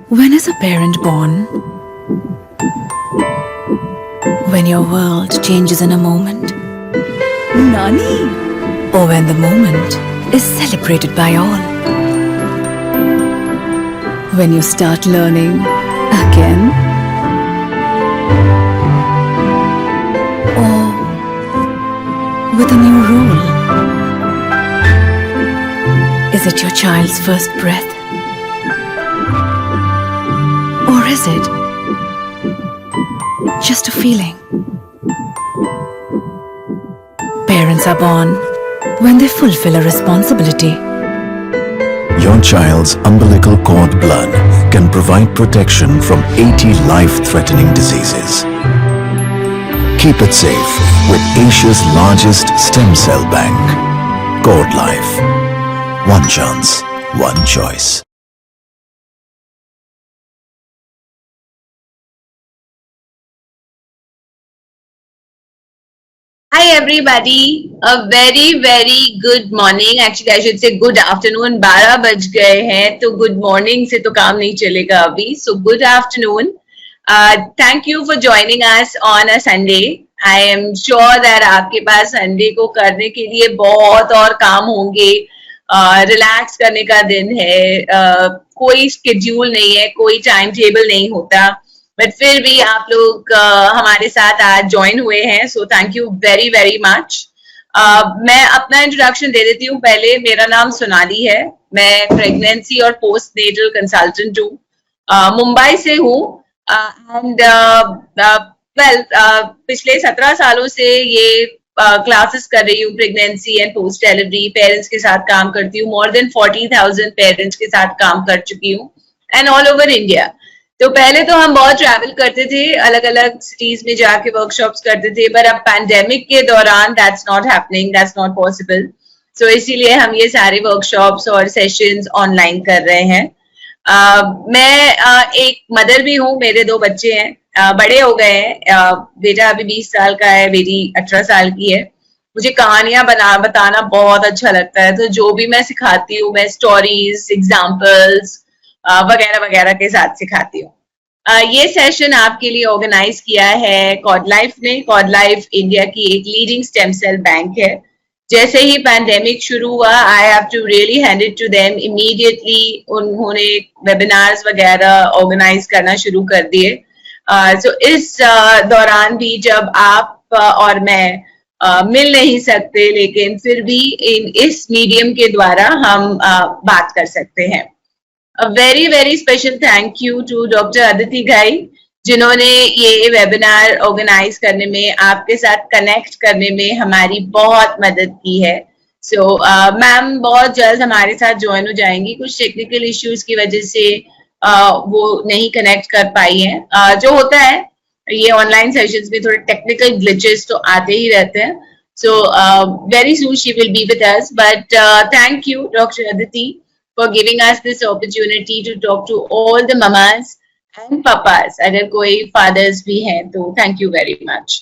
When is a parent born? When your world changes in a moment? Nani? Or when the moment is celebrated by all? When you start learning again? Or with a new role? Is it your child's first breath? Or is it just a feeling? Parents are born when they fulfill a responsibility. Your child's umbilical cord blood can provide protection from 80 life-threatening diseases. Keep it safe with Asia's largest stem cell bank. Cord Life. One chance, one choice. Hi everybody, a very good morning. Actually, I should say good afternoon. 12 बज गए हैं तो good morning से तो काम नहीं चलेगा अभी. So good afternoon. Thank you for joining us on a Sunday. I am sure that आपके पास Sunday को करने के लिए बहुत और काम होंगे. रिलैक्स करने का दिन है. कोई स्केड्यूल नहीं है, कोई टाइम टेबल नहीं होता. बट फिर भी आप लोग हमारे साथ आज ज्वाइन हुए हैं, सो थैंक यू वेरी मच. मैं अपना इंट्रोडक्शन दे देती हूँ. पहले मेरा नाम सोनाली है. मैं प्रेगनेंसी और पोस्ट नेटल कंसल्टेंट हूँ. मुंबई से हूँ एंड वेल पिछले 17 सालों से ये क्लासेस कर रही हूँ. Pregnancy and post delivery parents के साथ काम करती हूँ. मोर देन 40,000 पेरेंट्स के साथ काम कर चुकी हूँ एंड ऑल ओवर इंडिया. तो पहले तो हम बहुत ट्रैवल करते थे, अलग अलग सिटीज में जाके वर्कशॉप्स करते थे, पर अब पैंडेमिक के दौरान that's not happening, that's not possible. So इसीलिए हम ये सारे वर्कशॉप्स और सेशंस ऑनलाइन कर रहे हैं. मैं एक मदर भी हूँ. मेरे 2 बच्चे हैं, बड़े हो गए हैं. बेटा अभी 20 साल का है, बेटी 18 साल की है. मुझे कहानियां बताना बहुत अच्छा लगता है, तो जो भी मैं सिखाती हूँ, मैं स्टोरीज, एग्जाम्पल्स वगैरह वगैरह के साथ सिखाती हूँ. ये सेशन आपके लिए ऑर्गेनाइज किया है कॉड लाइफ ने. कॉड लाइफ इंडिया की एक लीडिंग स्टेम सेल बैंक है. जैसे ही पैंडेमिक शुरू हुआ, I have to really hand it to them. Immediately उन्होंने वेबिनार्स वगैरह ऑर्गेनाइज करना शुरू कर दिए. सो इस दौरान भी जब आप और मैं मिल नहीं सकते, लेकिन फिर भी इस मीडियम के द्वारा हम बात कर सकते हैं. A very special thank you to Dr. Aditi Ghai, जिन्होंने ये वेबिनार ऑर्गेनाइज करने में, आपके साथ कनेक्ट करने में हमारी बहुत मदद की है. सो मैम बहुत जल्द हमारे साथ ज्वाइन हो जाएंगी. कुछ टेक्निकल इश्यूज की वजह से वो नहीं कनेक्ट कर पाई हैं. जो होता है ये ऑनलाइन सेशंस में, थोड़े टेक्निकल ग्लिचेस तो आते ही रहते हैं. So very soon she will be with us. But thank you doctor Aditi for giving us this opportunity to talk to all the mamas and papas. अगर कोई fathers भी हैं तो thank you very much.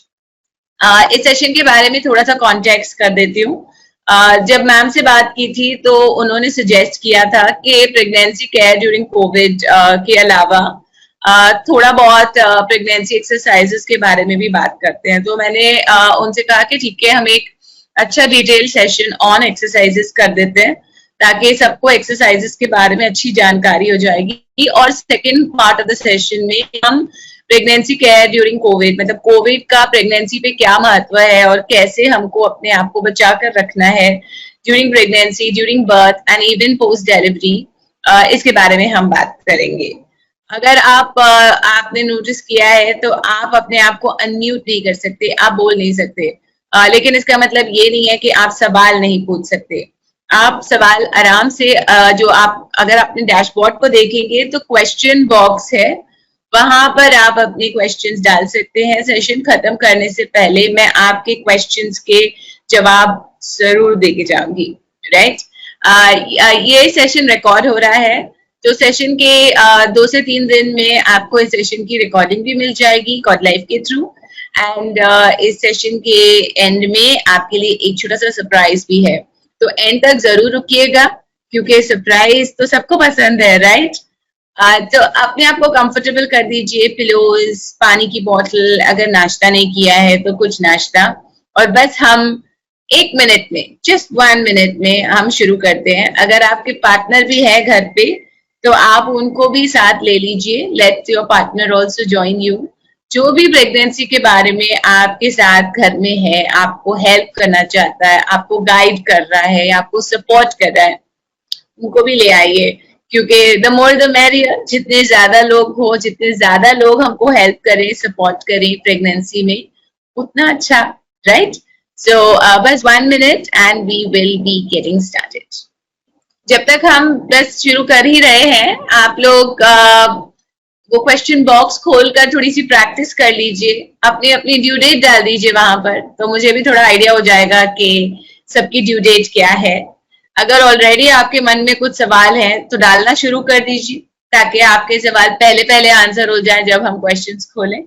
इस सेशन के बारे में थोड़ा सा कॉन्टेक्स्ट कर देती हूँ. जब मैम से बात की थी तो उन्होंने सजेस्ट किया था कि प्रेगनेंसी केयर ड्यूरिंग कोविड के अलावा थोड़ा बहुत प्रेगनेंसी एक्सरसाइजेस के बारे में भी बात करते हैं. तो मैंने उनसे कहा कि ठीक है, हम एक अच्छा डिटेल सेशन ऑन एक्सरसाइजेस कर देते हैं, ताकि सबको एक्सरसाइजेस के बारे में अच्छी जानकारी हो जाएगी. और second part of the session में हम प्रेगनेंसी केयर ड्यूरिंग कोविड, मतलब कोविड का प्रेगनेंसी पे क्या महत्व है और कैसे हमको अपने आप को बचा कर रखना है during pregnancy, during birth and even post delivery, इसके बारे में हम बात करेंगे. अगर आपने नोटिस किया है तो आप अपने आप को अनम्यूट नहीं कर सकते, आप बोल नहीं सकते. लेकिन इसका मतलब ये नहीं है कि आप सवाल नहीं पूछ सकते. आप सवाल आराम से जो आप अगर अपने डैशबोर्ड को देखेंगे तो क्वेश्चन बॉक्स है, वहां पर आप अपने क्वेश्चंस डाल सकते हैं. सेशन खत्म करने से पहले मैं आपके क्वेश्चंस के जवाब जरूर देके जाऊंगी. राइट. ये सेशन रिकॉर्ड हो रहा है, तो सेशन के 2 से 3 दिन में आपको इस सेशन की रिकॉर्डिंग भी मिल जाएगी कॉड लाइफ के थ्रू. एंड इस सेशन के एंड में आपके लिए एक छोटा सा सरप्राइज भी है, तो एंड तक जरूर रुकिएगा क्योंकि सरप्राइज तो सबको पसंद है. राइट. तो अपने आप को कंफर्टेबल कर दीजिए, पिलोज, पानी की बोतल, अगर नाश्ता नहीं किया है तो कुछ नाश्ता, और बस हम 1 मिनट में, जस्ट 1 मिनट में हम शुरू करते हैं। अगर आपके पार्टनर भी है घर पे तो आप उनको भी साथ ले लीजिए, let's your partner also join you. जो भी प्रेगनेंसी के बारे में आपके साथ घर में है, आपको हेल्प करना चाहता है, आपको गाइड कर रहा है, आपको सपोर्ट कर रहा है, उनको भी ले आइए, क्योंकि द मोर द मैरियर। जितने ज्यादा लोग हो, जितने ज्यादा लोग हमको हेल्प करें, सपोर्ट करें प्रेगनेंसी में, उतना अच्छा, राइट? सो बस 1 minute and we will be getting started. जब तक हम बस शुरू कर ही रहे हैं, आप लोग वो क्वेश्चन बॉक्स खोलकर थोड़ी सी प्रैक्टिस कर लीजिए, अपनी अपनी ड्यू डेट डाल दीजिए वहां पर, तो मुझे भी थोड़ा आइडिया हो जाएगा कि सबकी ड्यू डेट क्या है। अगर ऑलरेडी आपके मन में कुछ सवाल हैं तो डालना शुरू कर दीजिए, ताकि आपके सवाल पहले पहले आंसर हो जाए जब हम क्वेश्चंस खोलें,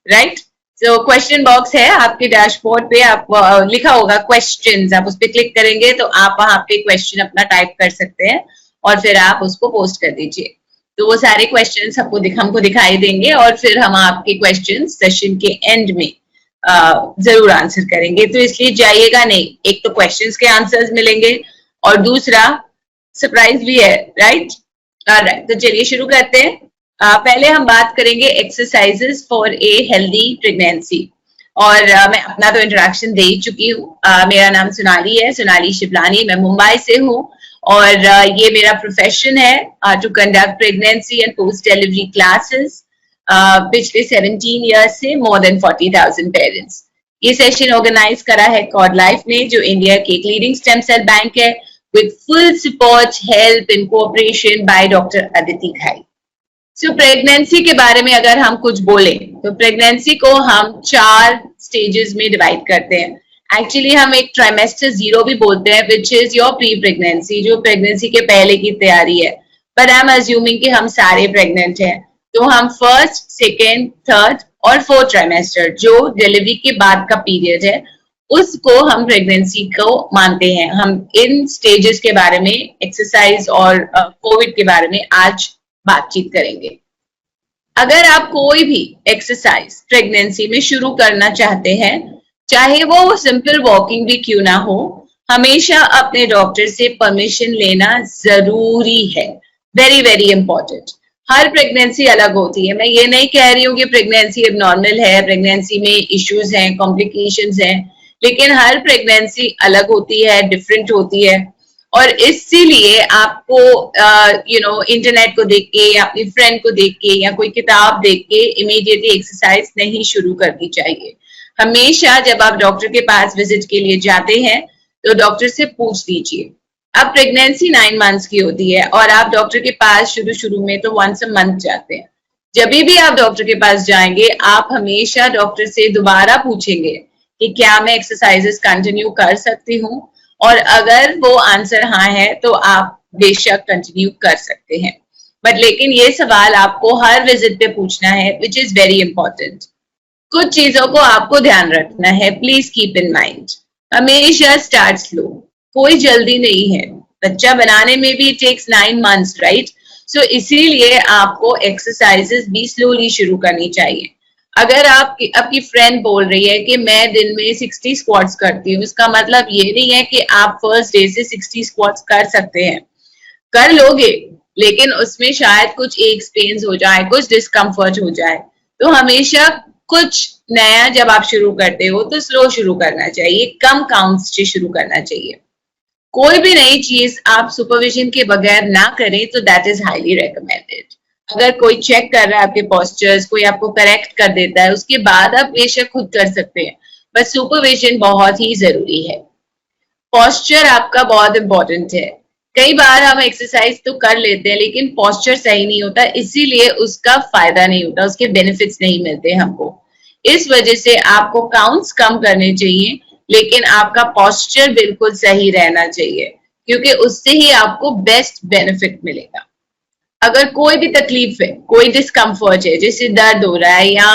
राइट? तो क्वेश्चन बॉक्स है आपके डैशबोर्ड पे, आप लिखा होगा क्वेश्चंस, आप उस पर क्लिक करेंगे तो आप वहां पे क्वेश्चन अपना टाइप कर सकते हैं और फिर आप उसको पोस्ट कर दीजिए। तो वो सारे क्वेश्चंस हमको दिखाई देंगे और फिर हम आपके क्वेश्चन सेशन के एंड में जरूर आंसर करेंगे। तो इसलिए जाइएगा नहीं, एक तो क्वेश्चंस के आंसर्स मिलेंगे और दूसरा सरप्राइज भी है, राइट? राइट, तो चलिए शुरू करते हैं। पहले हम बात करेंगे exercises for a healthy pregnancy. और मैं अपना तो इंट्रोडक्शन दे ही चुकी हूँ। मेरा नाम सोनाली है, सोनाली शिवलानी, मैं मुंबई से हूँ और ये मेरा प्रोफेशन है to conduct pregnancy and post delivery classes. पिछले 17 ईयर्स से मोर देन 40,000 पेरेंट्स। ये सेशन ऑर्गेनाइज करा है कॉर्ड लाइफ ने, जो इंडिया के एक लीडिंग स्टेम सेल बैंक है, with full support, help and cooperation by Dr. Aditi Ghai. So pregnancy के बारे में अगर हम कुछ बोले तो प्रेगनेंसी को हम 4 स्टेजेस में डिवाइड करते हैं। एक्चुअली हम एक ट्राइमेस्टर 0 भी बोलते हैं, which is your pre pregnancy, जो प्रेगनेंसी के पहले की तैयारी है। बट आई एम अज्यूमिंग कि हम सारे प्रेग्नेंट हैं, तो हम फर्स्ट, सेकेंड, थर्ड और फोर्थ ट्राइमेस्टर, जो डिलीवरी के बाद का पीरियड है, उसको हम प्रेगनेंसी को मानते हैं। हम इन स्टेजेस के बारे में, एक्सरसाइज और कोविड के बारे में आज बातचीत करेंगे। अगर आप कोई भी एक्सरसाइज प्रेगनेंसी में शुरू करना चाहते हैं, चाहे वो सिंपल वॉकिंग भी क्यों ना हो, हमेशा अपने डॉक्टर से परमिशन लेना जरूरी है। Very very important. हर प्रेगनेंसी अलग होती है। मैं ये नहीं कह रही हूँ कि प्रेगनेंसी एबनॉर्मल है, प्रेगनेंसी में इश्यूज हैं, कॉम्प्लिकेशंस हैं, लेकिन हर प्रेगनेंसी अलग होती है, डिफरेंट होती है। और इसीलिए आपको इंटरनेट को देख के या अपनी फ्रेंड को देख के या कोई किताब देख के इमीडिएटली एक्सरसाइज नहीं शुरू करनी चाहिए। हमेशा जब आप डॉक्टर के पास विजिट के लिए जाते हैं तो डॉक्टर से पूछ लीजिए। अब प्रेगनेंसी 9 मंथ्स की होती है और आप डॉक्टर के पास शुरू में तो वंस अ मंथ जाते हैं। जब भी आप डॉक्टर के पास जाएंगे, आप हमेशा डॉक्टर से दोबारा पूछेंगे कि क्या मैं एक्सरसाइजेस कंटिन्यू कर सकती हूँ, और अगर वो आंसर हाँ है तो आप बेशक कंटिन्यू कर सकते हैं। बट लेकिन ये सवाल आपको हर विजिट पे पूछना है, विच इज वेरी इंपॉर्टेंट। कुछ चीजों को आपको ध्यान रखना है, प्लीज कीप इन माइंड। हमेशा स्टार्ट स्लो, कोई जल्दी नहीं है। बच्चा बनाने में भी टेक्स 9 मंथ्स, राइट? सो इसीलिए आपको एक्सरसाइजेस भी स्लोली शुरू करनी चाहिए। अगर आपकी फ्रेंड बोल रही है कि मैं दिन में 60 स्क्वाट्स करती हूँ, इसका मतलब ये नहीं है कि आप फर्स्ट डे से 60 स्क्वाट्स कर सकते हैं। कर लोगे, लेकिन उसमें शायद कुछ एक पेन्स हो जाए, कुछ डिस्कम्फर्ट हो जाए। तो हमेशा कुछ नया जब आप शुरू करते हो तो स्लो शुरू करना चाहिए, कम काउंट्स से शुरू करना चाहिए। कोई भी नई चीज आप सुपरविजन के बगैर ना करें तो दैट इज हाईली रिकमेंडेड। अगर कोई चेक कर रहा है आपके पोस्चर्स, कोई आपको करेक्ट कर देता है, उसके बाद आप बेशक खुद कर सकते हैं, बट सुपरविजन बहुत ही जरूरी है। पोस्चर आपका बहुत इंपॉर्टेंट है। कई बार हम एक्सरसाइज तो कर लेते हैं लेकिन पोस्चर सही नहीं होता, इसीलिए उसका फायदा नहीं होता, उसके बेनिफिट्स नहीं मिलते हमको। इस वजह से आपको काउंट्स कम करने चाहिए, लेकिन आपका पोस्चर बिल्कुल सही रहना चाहिए, क्योंकि उससे ही आपको बेस्ट बेनिफिट मिलेगा। अगर कोई भी तकलीफ है, कोई डिस्कम्फर्ट है, जैसे दर्द हो रहा है या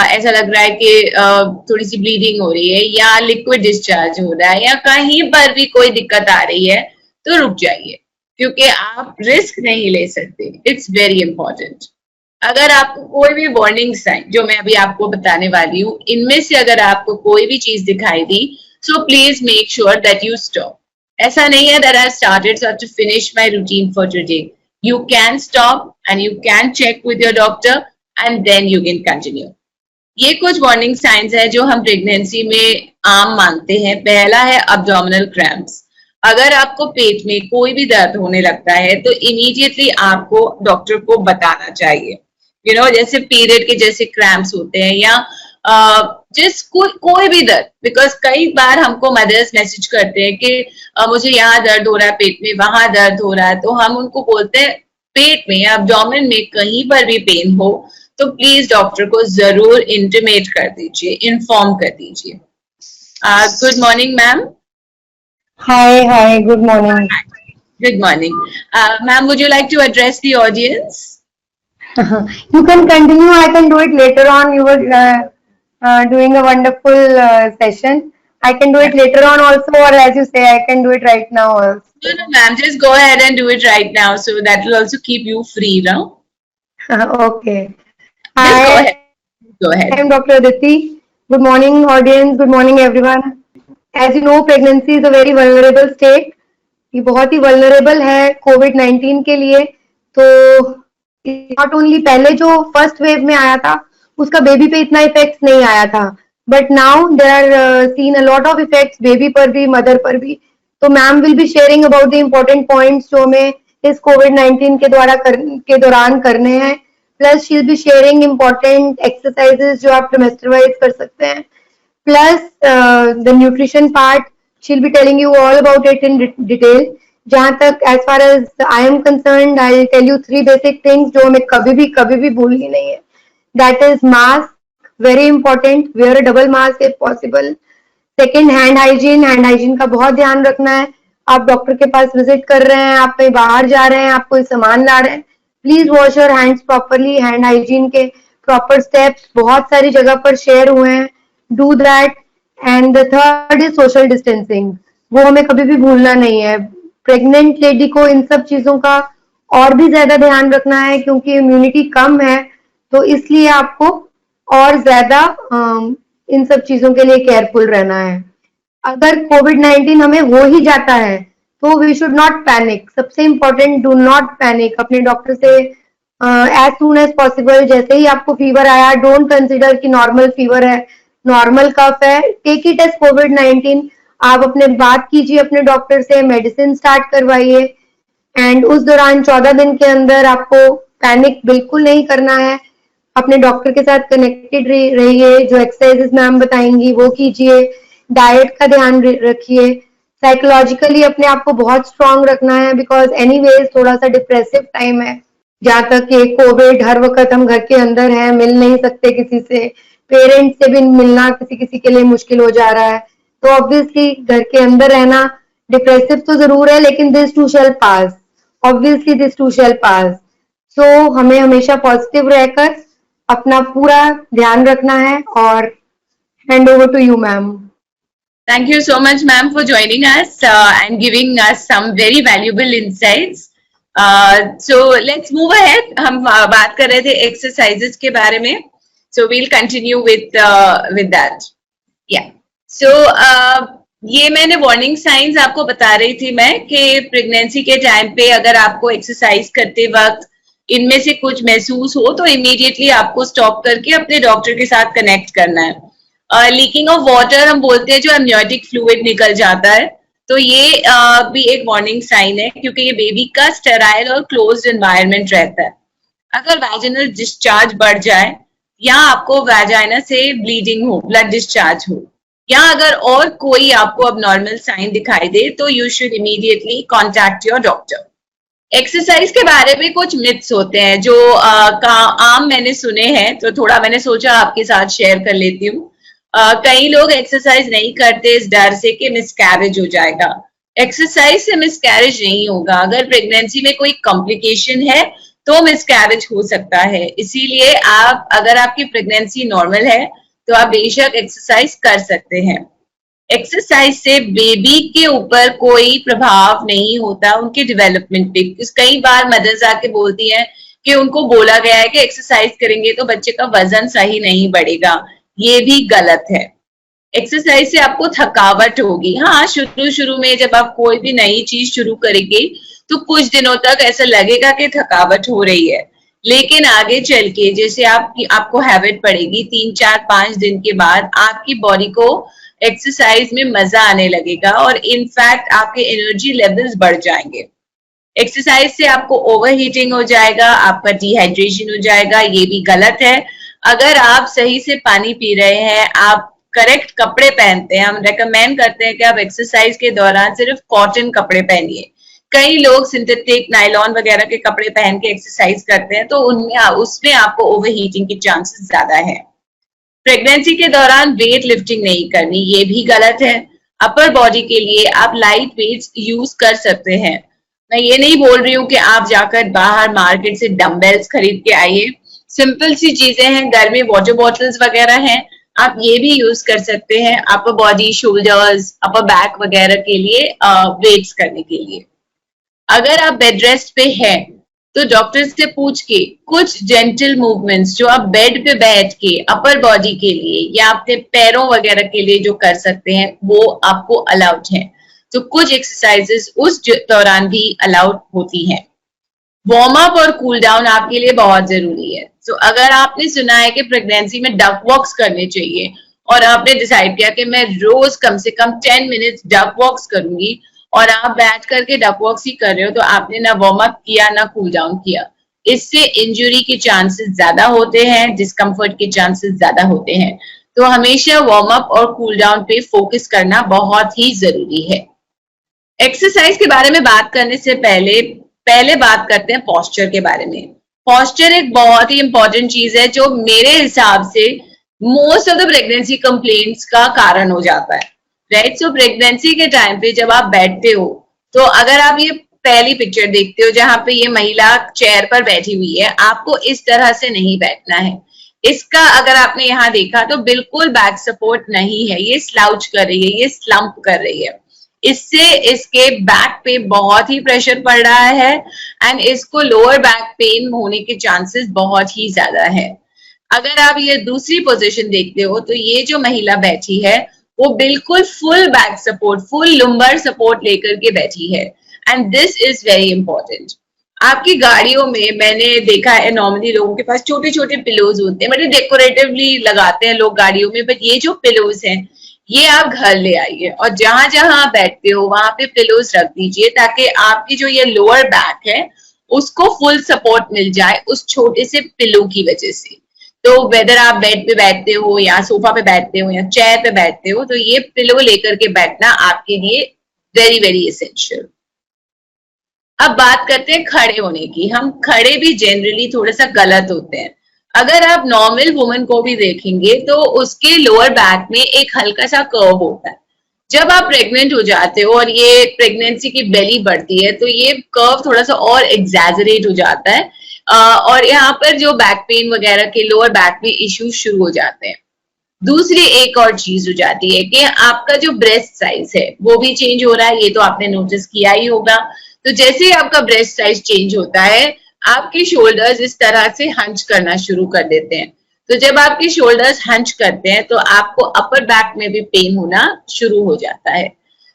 ऐसा लग रहा है कि थोड़ी सी ब्लीडिंग हो रही है या लिक्विड डिस्चार्ज हो रहा है या कहीं पर भी कोई दिक्कत आ रही है, तो रुक जाइए। क्योंकि आप रिस्क नहीं ले सकते। It's very important. अगर आपको कोई भी वार्निंग साइन जो मैं अभी आपको बताने वाली हूँ, इनमें से अगर आपको कोई भी चीज दिखाई दी, so please make sure that you stop. ऐसा नहीं है that I started so I have to finish my routine for today. You can stop and you can check with your doctor and then you can continue. ये कुछ warning science है जो हम pregnancy में आम मानते हैं। पहला है अब्डोमिनल क्रैम्प्स। अगर आपको पेट में कोई भी दर्द होने लगता है तो इमीडिएटली आपको डॉक्टर को बताना चाहिए। जैसे पीरियड के जैसे क्रैम्प्स होते हैं या कोई भी दर्द, बिकॉज कई बार हमको मदर्स मैसेज करते हैं कि मुझे यहाँ दर्द हो रहा है पेट में, वहां दर्द हो रहा है, तो हम उनको बोलते हैं पेट में या अब्डोमेन में कहीं पर भी पेन हो तो प्लीज डॉक्टर को जरूर इंटीमेट कर दीजिए, इन्फॉर्म कर दीजिए। Good morning ma'am. Hi, good morning. Good morning. Ma'am, would you like to address the audience? You can continue, I can do it later on. You were doing a wonderful session. I can do it later on also, or as you say, I can do it right now also. No, ma'am, just go ahead and do it right now. So that will also keep you free, no? Okay. Just go ahead. Go I ahead. am Dr. Aditi. Good morning, audience. Good morning, everyone. As you know, pregnancy is a very vulnerable state. ये बहुत ही vulnerable है COVID-19 के लिए। तो not only पहले जो first wave में आया था उसका बेबी पे इतना इफेक्ट नहीं आया था, but now there are seen a lot of effects baby पर भी, मदर पर भी। तो ma'am will be sharing about the important points जो हमें इस COVID-19 के दौरान करने हैं। Plus she will be sharing important exercises जो आप ट्रिमेस्टर वाइज कर सकते हैं। Plus the nutrition part, she'll be telling you all about it in detail. जहाँ तक as far as I am concerned, I'll tell you 3 basic things जो हमें कभी भी भूलनी नहीं है। That is mask, very important. Wear a double mask if possible. Second, hand hygiene का बहुत ध्यान रखना है। आप डॉक्टर के पास विजिट कर रहे हैं, आप कहीं बाहर जा रहे हैं, आप कोई सामान ला रहे हैं, please wash your hands properly. Hand hygiene के प्रॉपर स्टेप्स बहुत सारी जगह पर शेयर हुए हैं। Do that. And the third is social distancing. वो हमें कभी भी भूलना नहीं है। प्रेग्नेंट लेडी को इन सब चीजों का और भी ज्यादा ध्यान रखना है क्योंकि इम्यूनिटी कम है, तो इसलिए आपको और ज्यादा इन सब चीजों के लिए केयरफुल रहना है। अगर COVID-19 हमें हो ही जाता है तो वी शुड नॉट पैनिक। सबसे इम्पोर्टेंट, डू नॉट पैनिक। अपने डॉक्टर से एज सून एज पॉसिबल, जैसे ही आपको फीवर आया, डोंट कंसिडर कि नॉर्मल फीवर है, नॉर्मल कफ है, टेक इट एज COVID-19। आप अपने बात कीजिए अपने डॉक्टर से, मेडिसिन स्टार्ट करवाइए एंड उस दौरान 14 दिन के अंदर आपको पैनिक बिल्कुल नहीं करना है। अपने डॉक्टर के साथ कनेक्टेड रहिए, जो एक्सरसाइजेस मैम बताएंगी वो कीजिए, डाइट का ध्यान रखिए, साइकोलॉजिकली अपने आप को बहुत स्ट्रांग रखना है बिकॉज एनीवेज थोड़ा सा डिप्रेसिव टाइम है। जहाँ तक कि कोविड, हर वक्त हम घर के अंदर हैं, मिल नहीं सकते किसी से, पेरेंट्स से भी मिलना किसी के लिए मुश्किल हो जा रहा है, तो ऑब्वियसली घर के अंदर रहना डिप्रेसिव तो जरूर है, लेकिन this too shall pass. Obviously this too shall pass. So हमें हमेशा पॉजिटिव रहकर अपना पूरा ध्यान रखना है। और hand over to you ma'am. Thank you so much, ma'am, for joining us and giving us some very valuable insights. So let's move ahead. हम बात कर रहे थे exercises के बारे में. So we'll continue with that. Yeah. So ये मैंने warning signs आपको बता रही थी मैं कि प्रेगनेंसी के टाइम पे अगर आपको एक्सरसाइज करते वक्त इनमें से कुछ महसूस हो तो इमीडिएटली आपको स्टॉप करके अपने डॉक्टर के साथ कनेक्ट करना है। लीकिंग ऑफ वाटर हम बोलते हैं, जो एमनियोटिक फ्लूइड निकल जाता है, तो ये भी एक वार्निंग साइन है क्योंकि ये बेबी का स्टेराइल और क्लोज्ड एनवायरनमेंट रहता है। अगर वैजिनल डिस्चार्ज बढ़ जाए या आपको वैजाइना से ब्लीडिंग हो, ब्लड डिस्चार्ज हो, या अगर और कोई आपको अबनॉर्मल साइन दिखाई दे तो you should immediately contact your doctor. Exercise के बारे में कुछ मिथ्स होते हैं जो आम मैंने सुने हैं, तो थोड़ा मैंने सोचा आपके साथ शेयर कर लेती हूँ। कई लोग एक्सरसाइज नहीं करते इस डर से कि मिसकैरेज हो जाएगा। एक्सरसाइज से मिसकैरेज नहीं होगा। अगर प्रेगनेंसी में कोई कॉम्प्लिकेशन है तो मिसकैरेज हो सकता है। इसीलिए अगर आपकी प्रेगनेंसी नॉर्मल है तो आप बेशक एक्सरसाइज कर सकते हैं। एक्सरसाइज से बेबी के ऊपर कोई प्रभाव नहीं होता उनके डेवलपमेंट पे। कई बार मदर्स आके बोलती हैं कि उनको बोला गया है कि एक्सरसाइज करेंगे तो बच्चे का वजन सही नहीं बढ़ेगा। ये भी गलत है। एक्सरसाइज से आपको थकावट होगी। हाँ, शुरू शुरू में जब आप कोई भी नई चीज शुरू करेंगे तो कुछ दिनों तक ऐसा लगेगा कि थकावट हो रही है, लेकिन आगे चल के जैसे आपको हैबिट पड़ेगी, 3 4 5 दिन के बाद आपकी बॉडी को एक्सरसाइज में मजा आने लगेगा और इनफैक्ट आपके एनर्जी लेवल्स बढ़ जाएंगे। एक्सरसाइज से आपको ओवर हीटिंग हो जाएगा, आपका डिहाइड्रेशन हो जाएगा, ये भी गलत है। अगर आप सही से पानी पी रहे हैं, आप करेक्ट कपड़े पहनते हैं, हम रेकमेंड करते हैं कि आप एक्सरसाइज के दौरान सिर्फ कॉटन कपड़े पहनिए। कई लोग सिंथेटिक नायलॉन वगैरह के कपड़े पहन के एक्सरसाइज करते हैं तो उसमें आपको ओवर हीटिंग के चांसेस ज्यादा है। प्रेगनेंसी के दौरान वेट लिफ्टिंग नहीं करनी, ये भी गलत है। अपर बॉडी के लिए आप लाइट वेट्स यूज कर सकते हैं। मैं ये नहीं बोल रही हूँ कि आप जाकर बाहर मार्केट से डम्बेल्स खरीद के आइए। सिंपल सी चीजें हैं, घर में वाटर बॉटल्स वगैरह हैं, आप ये भी यूज कर सकते हैं upper body, shoulders, upper back वगैरह के लिए वेट्स करने के लिए। अगर आप बेड रेस्ट पे हैं तो डॉक्टर से पूछ के कुछ जेंटल मूवमेंट्स जो आप बेड पे बैठ के अपर बॉडी के लिए या अपने पैरों वगैरह के लिए जो कर सकते हैं वो आपको अलाउड है। तो कुछ एक्सरसाइजेस उस दौरान भी अलाउड होती हैं। वार्म अप और कूल डाउन आपके लिए बहुत जरूरी है। तो अगर आपने सुना है कि प्रेगनेंसी में डक वॉक्स करने चाहिए और आपने डिसाइड किया कि मैं रोज कम से कम 10 मिनट्स डक वॉक्स करूंगी और आप बैठ करके डक वॉक्स ही कर रहे हो, तो आपने ना वार्म अप किया ना कूल डाउन किया। इससे इंजरी के चांसेस ज्यादा होते हैं, डिस्कम्फर्ट के चांसेस ज्यादा होते हैं। तो हमेशा वार्म अप और कूल डाउन पे फोकस करना बहुत ही जरूरी है। एक्सरसाइज के बारे में बात करने से पहले बात करते हैं पोस्चर के बारे में। पोस्चर एक बहुत ही इंपॉर्टेंट चीज है जो मेरे हिसाब से most of the pregnancy complaints का कारण हो जाता है, राइट। सो प्रेगनेंसी के टाइम पे जब आप बैठते हो तो अगर आप ये पहली पिक्चर देखते हो जहां पे ये महिला चेयर पर बैठी हुई है, आपको इस तरह से नहीं बैठना है। इसका अगर आपने यहाँ देखा तो बिल्कुल बैक सपोर्ट नहीं है, ये स्लाउच कर रही है, ये स्लम्प कर रही है। इससे इसके बैक पे बहुत ही प्रेशर पड़ रहा है एंड इसको लोअर बैक पेन होने के चांसेस बहुत ही ज्यादा है। अगर आप ये दूसरी पोजीशन देखते हो तो ये जो महिला बैठी है वो बिल्कुल full back support, full lumbar support लेकर के बैठी है and this is very important. आपकी गाड़ियों में मैंने देखा है नॉर्मली लोगों के पास छोटे छोटे पिलोज होते हैं, मतलब डेकोरेटिवली लगाते हैं लोग गाड़ियों में, बट ये जो पिलोज हैं ये आप घर ले आइए और जहां जहां आप बैठते हो वहां पे पिलोज रख दीजिए ताकि आपकी जो ये लोअर बैक है उसको फुल सपोर्ट मिल जाए उस छोटे से पिलो की वजह से। तो वेदर आप बेड पे बैठते हो या सोफा पे बैठते हो या चेयर पे बैठते हो तो ये पिलो लेकर के बैठना आपके लिए वेरी वेरी एसेंशियल। अब बात करते हैं खड़े होने की। हम खड़े भी जनरली थोड़ा सा गलत होते हैं। अगर आप नॉर्मल वुमन को भी देखेंगे तो उसके लोअर बैक में एक हल्का सा कर्व होता है। जब आप प्रेग्नेंट हो जाते हो और ये प्रेगनेंसी की बेली बढ़ती है तो ये कर्व थोड़ा सा और एग्जैजरेट हो जाता है और यहाँ पर जो बैक पेन वगैरह के लोअर बैक में इश्यूज शुरू हो जाते हैं। दूसरी एक और चीज हो जाती है कि आपका जो ब्रेस्ट साइज है वो भी चेंज हो रहा है, ये तो आपने नोटिस किया ही होगा। तो जैसे ही आपका ब्रेस्ट साइज चेंज होता है आपके शोल्डर्स इस तरह से हंच करना शुरू कर देते हैं। तो जब आपके शोल्डर्स हंच करते हैं तो आपको अपर बैक में भी पेन होना शुरू हो जाता है।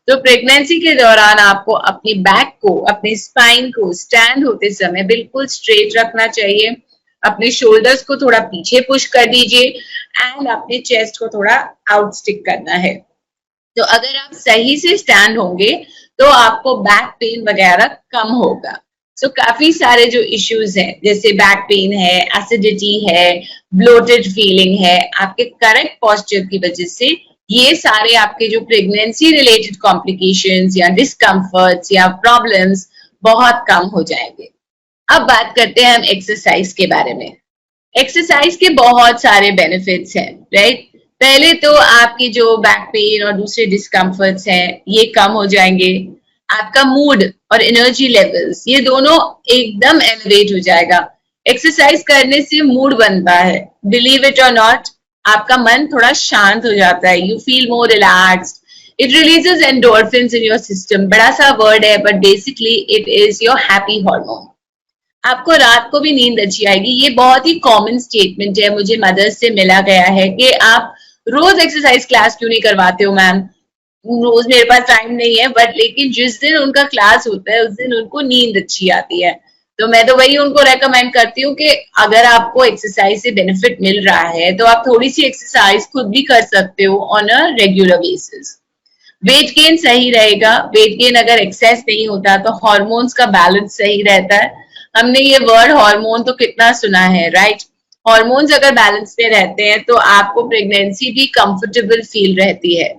तो प्रेगनेंसी के दौरान आपको अपनी बैक को, अपनी स्पाइन को स्टैंड होते समय बिल्कुल स्ट्रेट रखना चाहिए। अपने शोल्डर्स को थोड़ा पीछे पुश कर दीजिए एंड अपने चेस्ट को थोड़ा आउट स्टिक करना है। तो अगर आप सही से स्टैंड होंगे तो आपको बैक पेन वगैरह कम होगा। सो काफी सारे जो इश्यूज हैं जैसे बैक पेन है, एसिडिटी है, ब्लोटेड फीलिंग है, आपके करेक्ट पोस्चर की वजह से ये सारे आपके जो प्रेगनेंसी रिलेटेड कॉम्प्लिकेशंस या डिस्कम्फर्ट्स या प्रॉब्लम्स बहुत कम हो जाएंगे। अब बात करते हैं हम एक्सरसाइज के बारे में। एक्सरसाइज के बहुत सारे बेनिफिट्स हैं, राइट। पहले तो आपकी जो बैक पेन और दूसरे डिस्कम्फर्ट्स हैं ये कम हो जाएंगे। आपका मूड और एनर्जी लेवल्स ये दोनों एकदम एलिवेट हो जाएगा। एक्सरसाइज करने से मूड बनता है, बिलीव इट और नॉट, आपका मन थोड़ा शांत हो जाता है, you feel more relaxed, It releases endorphins in your system. बड़ा सा वर्ड है, but basically it is your happy hormone. आपको रात को भी नींद अच्छी आएगी. ये बहुत ही कॉमन स्टेटमेंट है, मुझे मदर्स से मिला गया है कि आप रोज एक्सरसाइज क्लास क्यों नहीं करवाते हो मैम. रोज मेरे पास टाइम नहीं है, बट लेकिन जिस दिन उनका क्लास होता है उस दिन उनको नींद अच्छी आती है. तो मैं तो वही उनको रेकमेंड करती हूँ कि अगर आपको एक्सरसाइज से बेनिफिट मिल रहा है तो आप थोड़ी सी एक्सरसाइज खुद भी कर सकते हो on a regular basis. Weight gain सही रहेगा. वेट गेन अगर एक्सेस नहीं होता तो हार्मोन्स का बैलेंस सही रहता है. हमने ये वर्ड हार्मोन तो कितना सुना है, राइट? हार्मोन्स अगर बैलेंस में रहते हैं तो आपको प्रेगनेंसी भी कंफर्टेबल फील रहती है.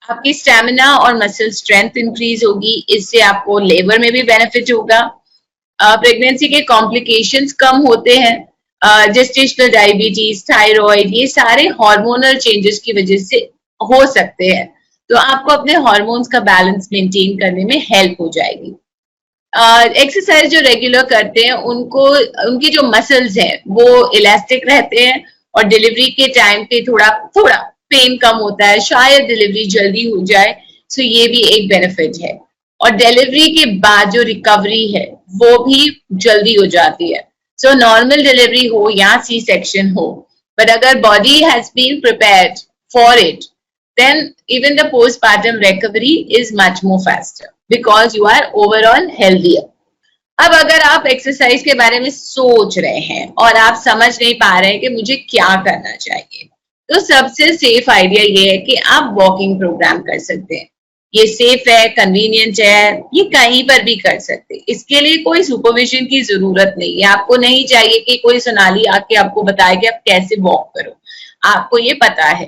आपकी स्टेमिना और मसल स्ट्रेंथ इंक्रीज होगी. इससे आपको लेबर में भी बेनिफिट होगा. प्रेगनेंसी के कॉम्प्लिकेशंस कम होते हैं. जेस्टेशनल डायबिटीज, थायराइड, ये सारे हार्मोनल चेंजेस की वजह से हो सकते हैं. तो आपको अपने हार्मोन्स का बैलेंस मेंटेन करने में हेल्प हो जाएगी. एक्सरसाइज जो रेगुलर करते हैं उनको, उनकी जो मसल्स हैं वो इलास्टिक रहते हैं और डिलीवरी के टाइम पे थोड़ा पेन कम होता है. शायद डिलीवरी जल्दी हो जाए, सो ये भी एक बेनिफिट है. और डिलीवरी के बाद जो रिकवरी है वो भी जल्दी हो जाती है. सो नॉर्मल डिलीवरी हो या सी सेक्शन हो, बट अगर body has been prepared for it, then even the postpartum recovery is much more faster because you are overall healthier. अब अगर आप एक्सरसाइज के बारे में सोच रहे हैं और आप समझ नहीं पा रहे हैं कि मुझे क्या करना चाहिए, तो सबसे सेफ आइडिया ये है कि आप वॉकिंग प्रोग्राम कर सकते हैं. ये सेफ है, कन्वीनियंट है, ये कहीं पर भी कर सकते हैं. इसके लिए कोई सुपरविजन की जरूरत नहीं है. आपको नहीं चाहिए कि कोई सोनाली आके आपको बताए कि आप कैसे वॉक करो. आपको ये पता है.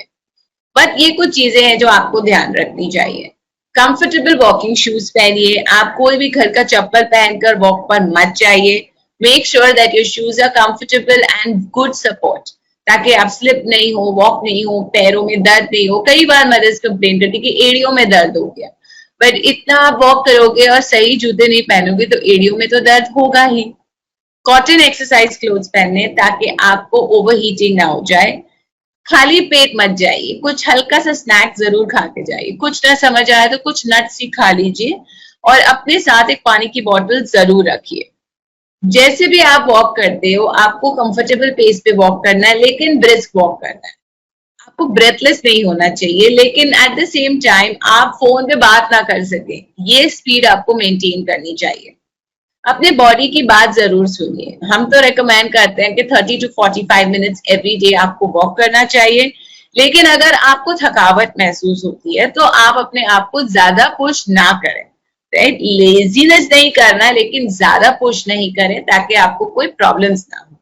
बट ये कुछ चीजें हैं जो आपको ध्यान रखनी चाहिए. कंफर्टेबल वॉकिंग शूज पहनिए. आप कोई भी घर का चप्पल पहनकर वॉक पर मत जाइए. Make sure that your shoes are comfortable and good support, ताकि आप स्लिप नहीं हो, वॉक नहीं हो, पैरों में दर्द नहीं हो. कई बार मदर्स कंप्लेन करती कि एड़ियों में दर्द हो गया, बट इतना आप वॉक करोगे और सही जूते नहीं पहनोगे तो एड़ियों में तो दर्द होगा ही. कॉटन एक्सरसाइज क्लोथ्स पहने ताकि आपको ओवरहीटिंग ना हो जाए. खाली पेट मत जाइए. कुछ हल्का सा स्नैक जरूर खा के जाइए. कुछ ना समझ आए तो कुछ नट्स ही खा लीजिए और अपने साथ एक पानी की बोतल जरूर रखिए. जैसे भी आप वॉक करते हो आपको कंफर्टेबल पेस पे वॉक करना है, लेकिन ब्रिस्क वॉक करना है. आपको ब्रेथलेस नहीं होना चाहिए, लेकिन एट द सेम टाइम आप फोन पे बात ना कर सके. ये स्पीड आपको मेंटेन करनी चाहिए. अपने बॉडी की बात जरूर सुनिए. हम तो रेकमेंड करते हैं कि 30 to 45 मिनट्स एवरी डे आपको वॉक करना चाहिए. लेकिन अगर आपको थकावट महसूस होती है तो आप अपने आप को ज्यादा पुश ना करें. राइट? लेजीनेस नहीं करना, लेकिन ज्यादा पुश नहीं करें ताकि आपको कोई प्रॉब्लम्स ना हो.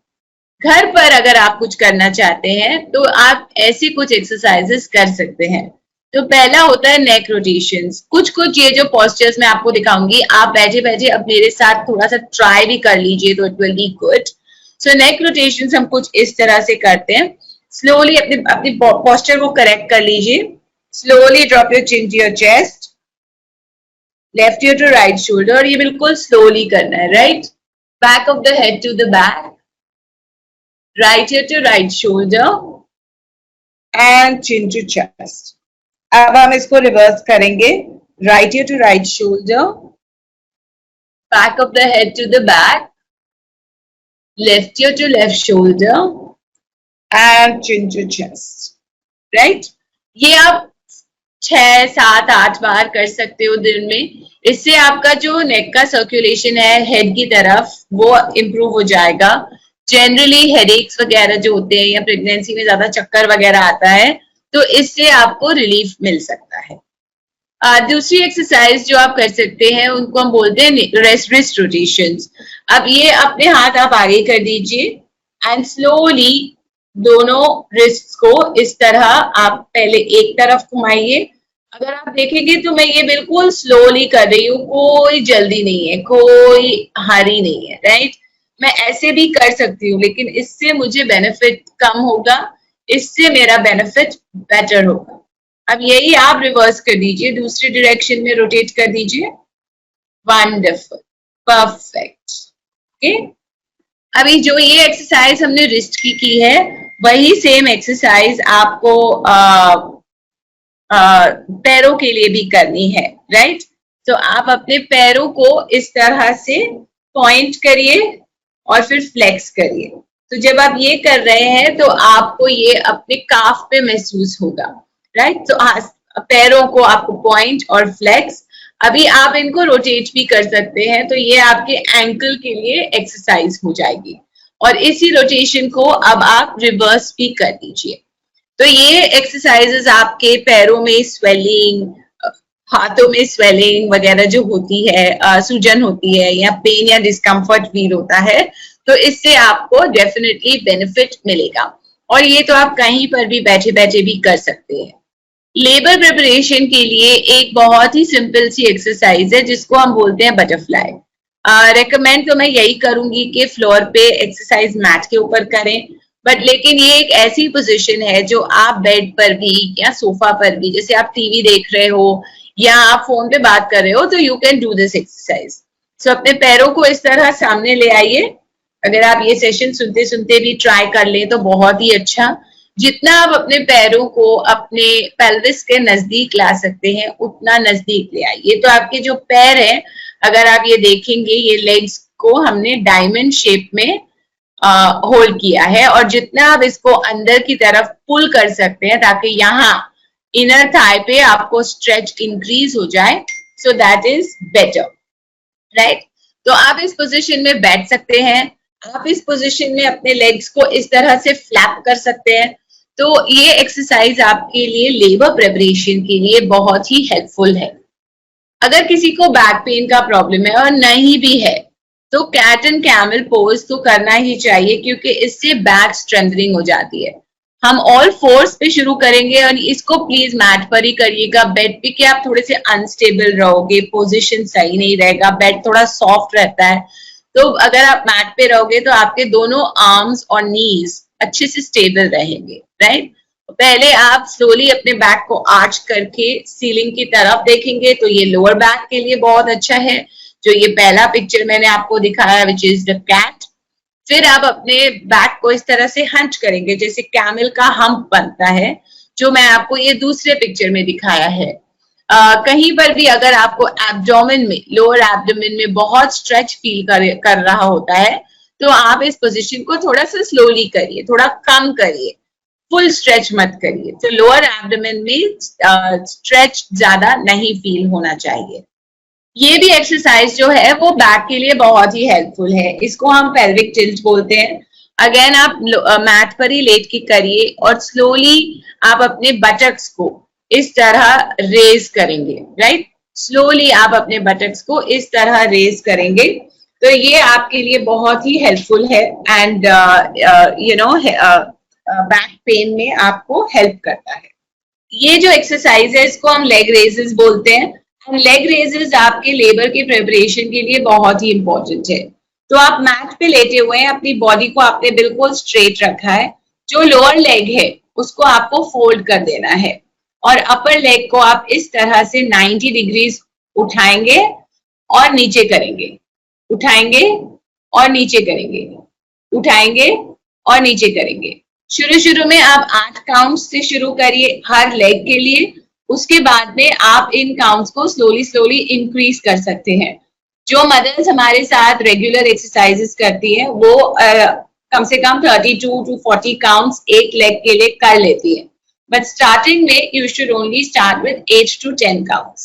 घर पर अगर आप कुछ करना चाहते हैं तो आप ऐसी कुछ एक्सरसाइजेस कर सकते हैं. तो पहला होता है नेक रोटेशंस. कुछ ये जो पोस्चर्स मैं आपको दिखाऊंगी, आप बैठे बैठे अब मेरे साथ थोड़ा सा ट्राई भी कर लीजिए तो it will be good. So neck rotations हम कुछ इस तरह से करते हैं. स्लोली अपनी पोस्चर को करेक्ट कर लीजिए. Slowly drop your chin to your chest, left ear to right shoulder. और ये बिल्कुल स्लोली करना है. Right? Back of the head to the back, right ear to right shoulder and chin to chest. अब हम इसको रिवर्स करेंगे. Right ear to right shoulder, back of the head to the back, left ear to left shoulder and chin to chest. Right? ये आप 6, 7, 8 बार कर सकते हो दिन में. इससे आपका जो नेक का सर्कुलेशन है हेड की तरफ वो इम्प्रूव हो जाएगा. जनरली हेडेक्स वगैरह जो होते हैं या प्रेगनेंसी में ज्यादा चक्कर वगैरह आता है तो इससे आपको रिलीफ मिल सकता है. दूसरी एक्सरसाइज जो आप कर सकते हैं उनको हम बोलते हैं रिस्ट रोटेशंस. अब ये अपने हाथ आप आगे कर दीजिए एंड स्लोली दोनों रिस्ट को इस तरह आप पहले एक तरफ घुमाइए. अगर आप देखेंगे तो मैं ये बिल्कुल स्लोली कर रही हूँ, कोई जल्दी नहीं है, कोई हरी नहीं है. राइट? मैं ऐसे भी कर सकती हूँ, लेकिन इससे मुझे बेनिफिट कम होगा, इससे मेरा बेनिफिट बेटर होगा. अब यही आप रिवर्स कर दीजिए, दूसरी डायरेक्शन में रोटेट कर दीजिए. Wonderful, perfect. ओके, अभी जो ये एक्सरसाइज हमने रिस्ट की है वही सेम एक्सरसाइज आपको पैरों के लिए भी करनी है, राइट? तो आप अपने पैरों को इस तरह से पॉइंट करिए और फिर फ्लेक्स करिए। तो जब आप ये कर रहे हैं तो आपको ये अपने काफ पे महसूस होगा, राइट? तो पैरों को आपको पॉइंट और फ्लेक्स। अभी आप इनको रोटेट भी कर सकते हैं, तो ये आपके एंकल के लिए एक्सरसाइज हो जाएगी। और इसी रोटेशन को अब आप रिवर्स भी कर दीजिए। तो ये एक्सरसाइजेस आपके पैरों में स्वेलिंग, हाथों में स्वेलिंग वगैरह जो होती है, सूजन होती है या पेन या डिस्कम्फर्ट फील होता है, तो इससे आपको डेफिनेटली बेनिफिट मिलेगा। और ये तो आप कहीं पर भी बैठे बैठे भी कर सकते हैं। लेबर प्रिपरेशन के लिए एक बहुत ही सिंपल सी एक्सरसाइज है जिसको हम बोलते हैं बटरफ्लाई। रेकमेंड तो मैं यही करूंगी कि फ्लोर पे एक्सरसाइज मैट के ऊपर करें, बट लेकिन ये एक ऐसी पोजीशन है जो आप बेड पर भी या सोफा पर भी, जैसे आप टीवी देख रहे हो या आप फोन पे बात कर रहे हो, तो you can do this exercise. So अपने पैरों को इस तरह सामने ले आइए। अगर आप ये सेशन सुनते सुनते भी ट्राई कर लें तो बहुत ही अच्छा। जितना आप अपने पैरों को अपने पेल्विस के नजदीक ला सकते हैं उतना नजदीक ले आइए। तो आपके जो पैर हैं, अगर आप ये देखेंगे, ये लेग्स को हमने डायमंड शेप में होल्ड किया है, और जितना आप इसको अंदर की तरफ पुल कर सकते हैं ताकि यहाँ इनर थाई पे आपको स्ट्रेच इंक्रीज हो जाए, so that is better, right? तो आप इस पोजीशन में बैठ सकते हैं। आप इस पोजीशन में अपने लेग्स को इस तरह से फ्लैप कर सकते हैं। तो ये एक्सरसाइज आपके लिए लेबर प्रिपरेशन के लिए बहुत ही हेल्पफुल है। अगर किसी को बैक पेन का प्रॉब्लम है और नहीं भी है, तो कैट एंड कैमल पोज तो करना ही चाहिए, क्योंकि इससे बैक स्ट्रेंथनिंग हो जाती है। हम ऑल फोर्स पे शुरू करेंगे और इसको प्लीज मैट पर ही करिएगा। बेड पे कि आप थोड़े से अनस्टेबल रहोगे, पोजीशन सही नहीं रहेगा, बेड थोड़ा सॉफ्ट रहता है। तो अगर आप मैट पे रहोगे तो आपके दोनों आर्म्स और नीज अच्छे से स्टेबल रहेंगे, राइट? पहले आप स्लोली अपने बैक को आर्च करके सीलिंग की तरफ देखेंगे, तो ये लोअर बैक के लिए बहुत अच्छा है। जो ये पहला पिक्चर मैंने आपको दिखाया विच इज द कैट। फिर आप अपने बैक को इस तरह से हंच करेंगे जैसे कैमल का हम्प बनता है, जो मैं आपको ये दूसरे पिक्चर में दिखाया है। कहीं पर भी अगर आपको एब्डोमेन में, लोअर एब्डोमेन में बहुत स्ट्रेच फील कर रहा होता है, तो आप इस पोजीशन को थोड़ा सा स्लोली करिए, थोड़ा कम करिए, फुल स्ट्रेच मत करिए। तो लोअर एब्डोमेन में स्ट्रेच ज्यादा नहीं फील होना चाहिए। ये भी एक्सरसाइज जो है वो बैक के लिए बहुत ही हेल्पफुल है। इसको हम पेल्विक टिल्ट बोलते हैं। अगेन आप मैट पर ही लेट के करिए और स्लोली आप अपने बटक्स को इस तरह रेज करेंगे, राइट? स्लोली आप अपने बटक्स को इस तरह रेज करेंगे, तो ये आपके लिए बहुत ही हेल्पफुल है and you know back pain में आपको हेल्प करता है। ये जो एक्सरसाइज है इसको हम लेग रेजेस बोलते हैं। लेग रेजेस आपके लेबर के प्रिपरेशन के लिए बहुत ही इंपॉर्टेंट है। तो आप मैट पे लेटे हुए हैं, अपनी बॉडी को आपने बिल्कुल स्ट्रेट रखा है। जो लोअर लेग है उसको आपको फोल्ड कर देना है और अपर लेग को आप इस तरह से 90 डिग्रीज उठाएंगे और नीचे करेंगे, उठाएंगे और नीचे करेंगे, उठाएंगे और नीचे करेंगे। शुरू में आप 8 काउंट्स से शुरू करिए हर लेग के लिए। उसके बाद में आप इन काउंट्स को स्लोली इंक्रीज कर सकते हैं। जो मदर्स हमारे साथ रेगुलर एक्सरसाइजेस करती हैं वो कम से कम 32 to 40 काउंट्स एक लेग के लिए कर लेती है, बट स्टार्टिंग में you should only start with 8 to 10 counts.